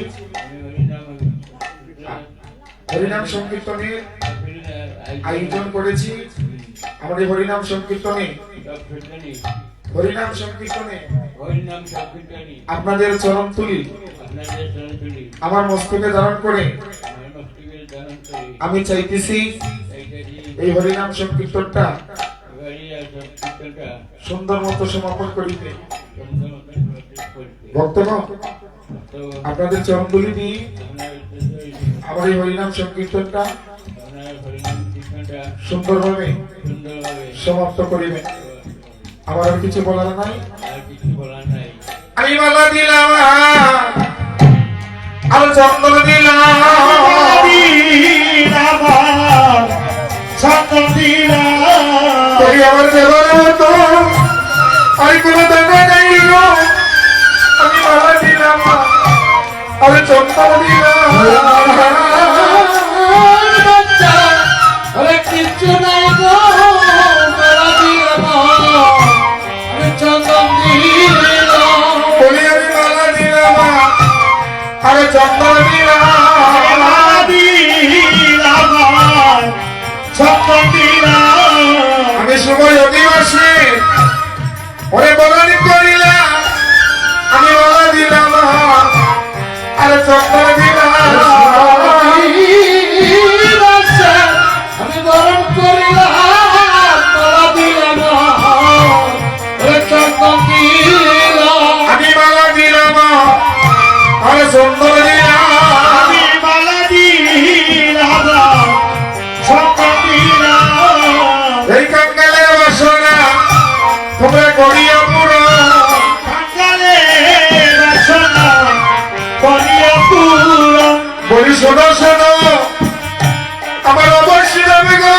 হরিনাম সংকীর্তনের আয়োজন করেছি আমাদের হরিনাম সংকীর্তনে আপনাদের চরণ তুলি আমার মস্তকে ধারণ করে আমি চাইতেছি এই হরিনাম সংকীর্তনটা সুন্দর মতো সমাপন করিতে ভক্তগণ আপনাদের চরণগুলি দিয়ে আমার এই হরিনাম সংকীর্তনটা সুন্দরভাবে সমাপ্ত করিবেন। আমার আর কিছু বলার নাই। আমি মালা দিলাম আর চন্দন দিলাম আমার দেবার মতো আর কোনো দেখা নেই গো আমি মালা দিলাম আর চন্দন দিলাম কিছু নাই গো মালা দিলাম আমি চন্দন দিলাম বলি আমি মালা দিলাম আর চন্দন দিলাম আমি সময় অধিবাসী ওরে বলানি করিলাম আমি মালা দিলাম আর চন্দন দিলাম আমি বরণ করিলাম মালা দিলাম চন্দন দিলাম আমি মালা দিলাম আর চন্দন দিলাম আমি মালা দিলাম চন্দন দিলাম এই কাঙ্গালের বাসনা তোমরা করিয়া পুরো বলি শোনো শোনো আমার অবশ্যই হবে গো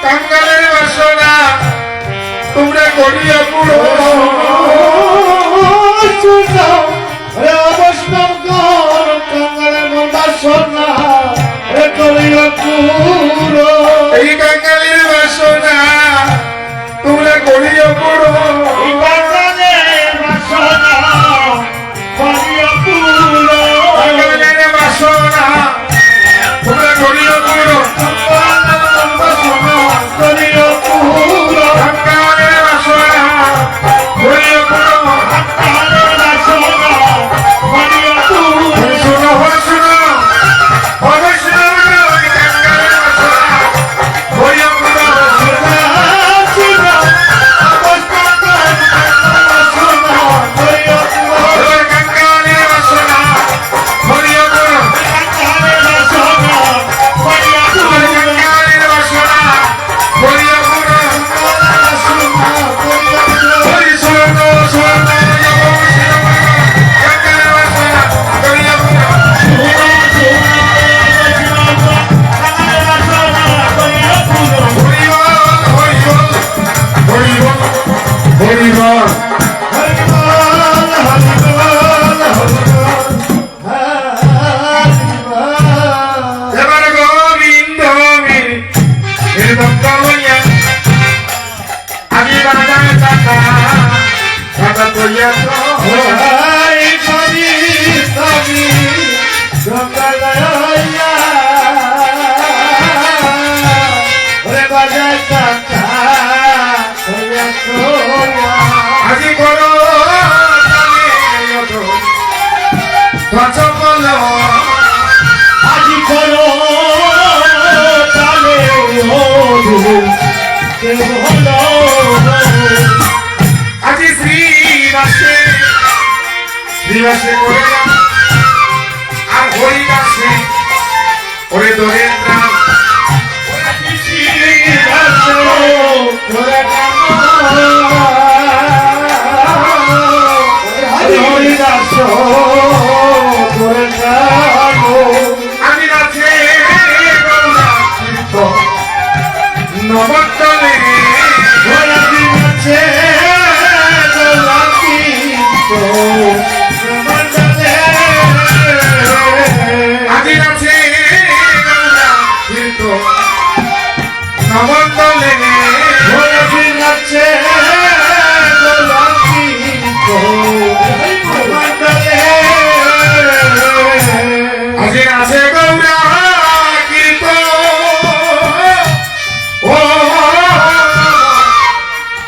কাঙ্গালের বাসনা তোমরা করিয়া পুরো এই কাঙ্গালের বাসনা তোমরা করিয়া পুরো কাঙ্গালের বাসনা তোমরা করিয়া পুরো কাঙ্গালের বাসনা করিয়া পুরো ভজন বলো আজি করো তালে মধু হলো আজি শ্রীবাসে করে আর হরিদাসে ওরে দোরের নাম আমি নাচে নবতলে আজি নাচে নবতলে আজি নাচে গৌরা কীর্ত ও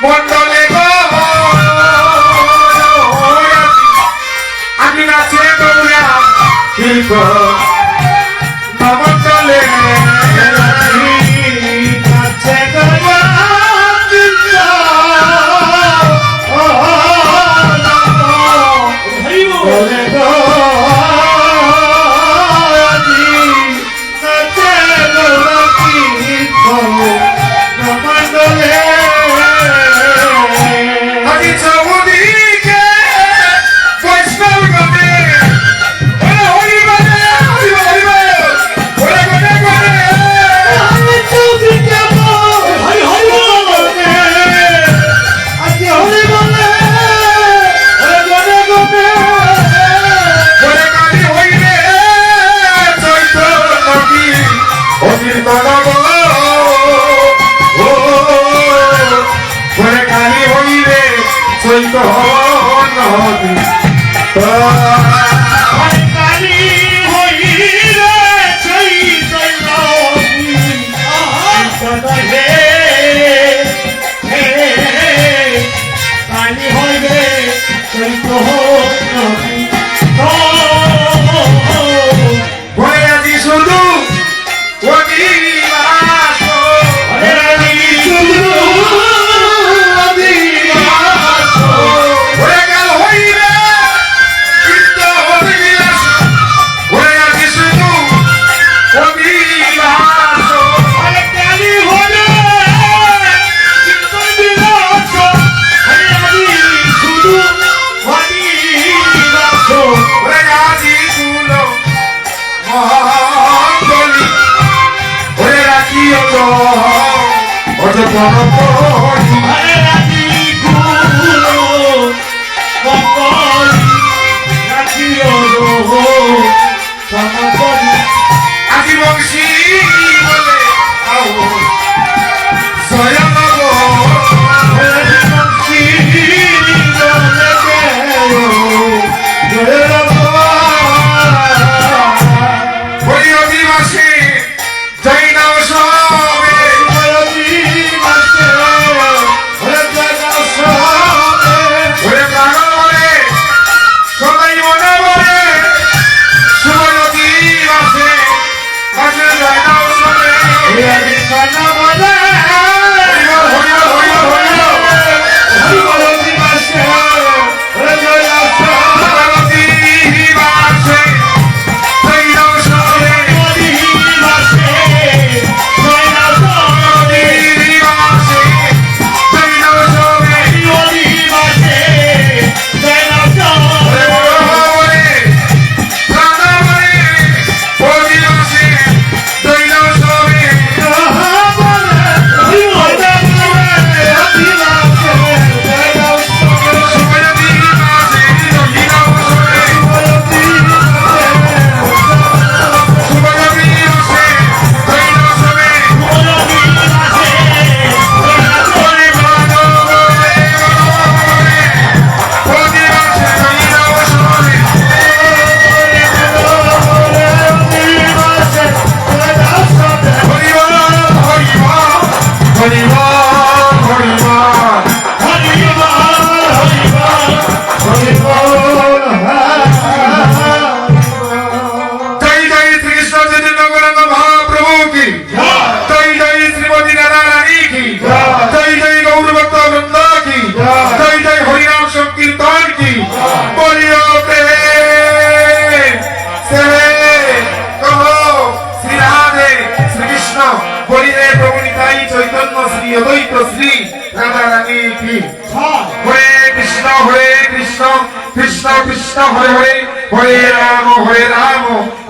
মন্ডলে গো আজি নাচে গৌরা কীর্ত নবতলে আজি চৌদিকে বৈষ্ণব গণে ওরে হরি বলে হরি বলে ওরে গণে গণে চৈতন্য শ্রী অদ্বৈত শ্রী রাধা রানী কি হ্যাঁ হরে কৃষ্ণ কৃষ্ণ কৃষ্ণ হরে হরে হরে রাম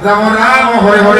রাম রাম হরে হরে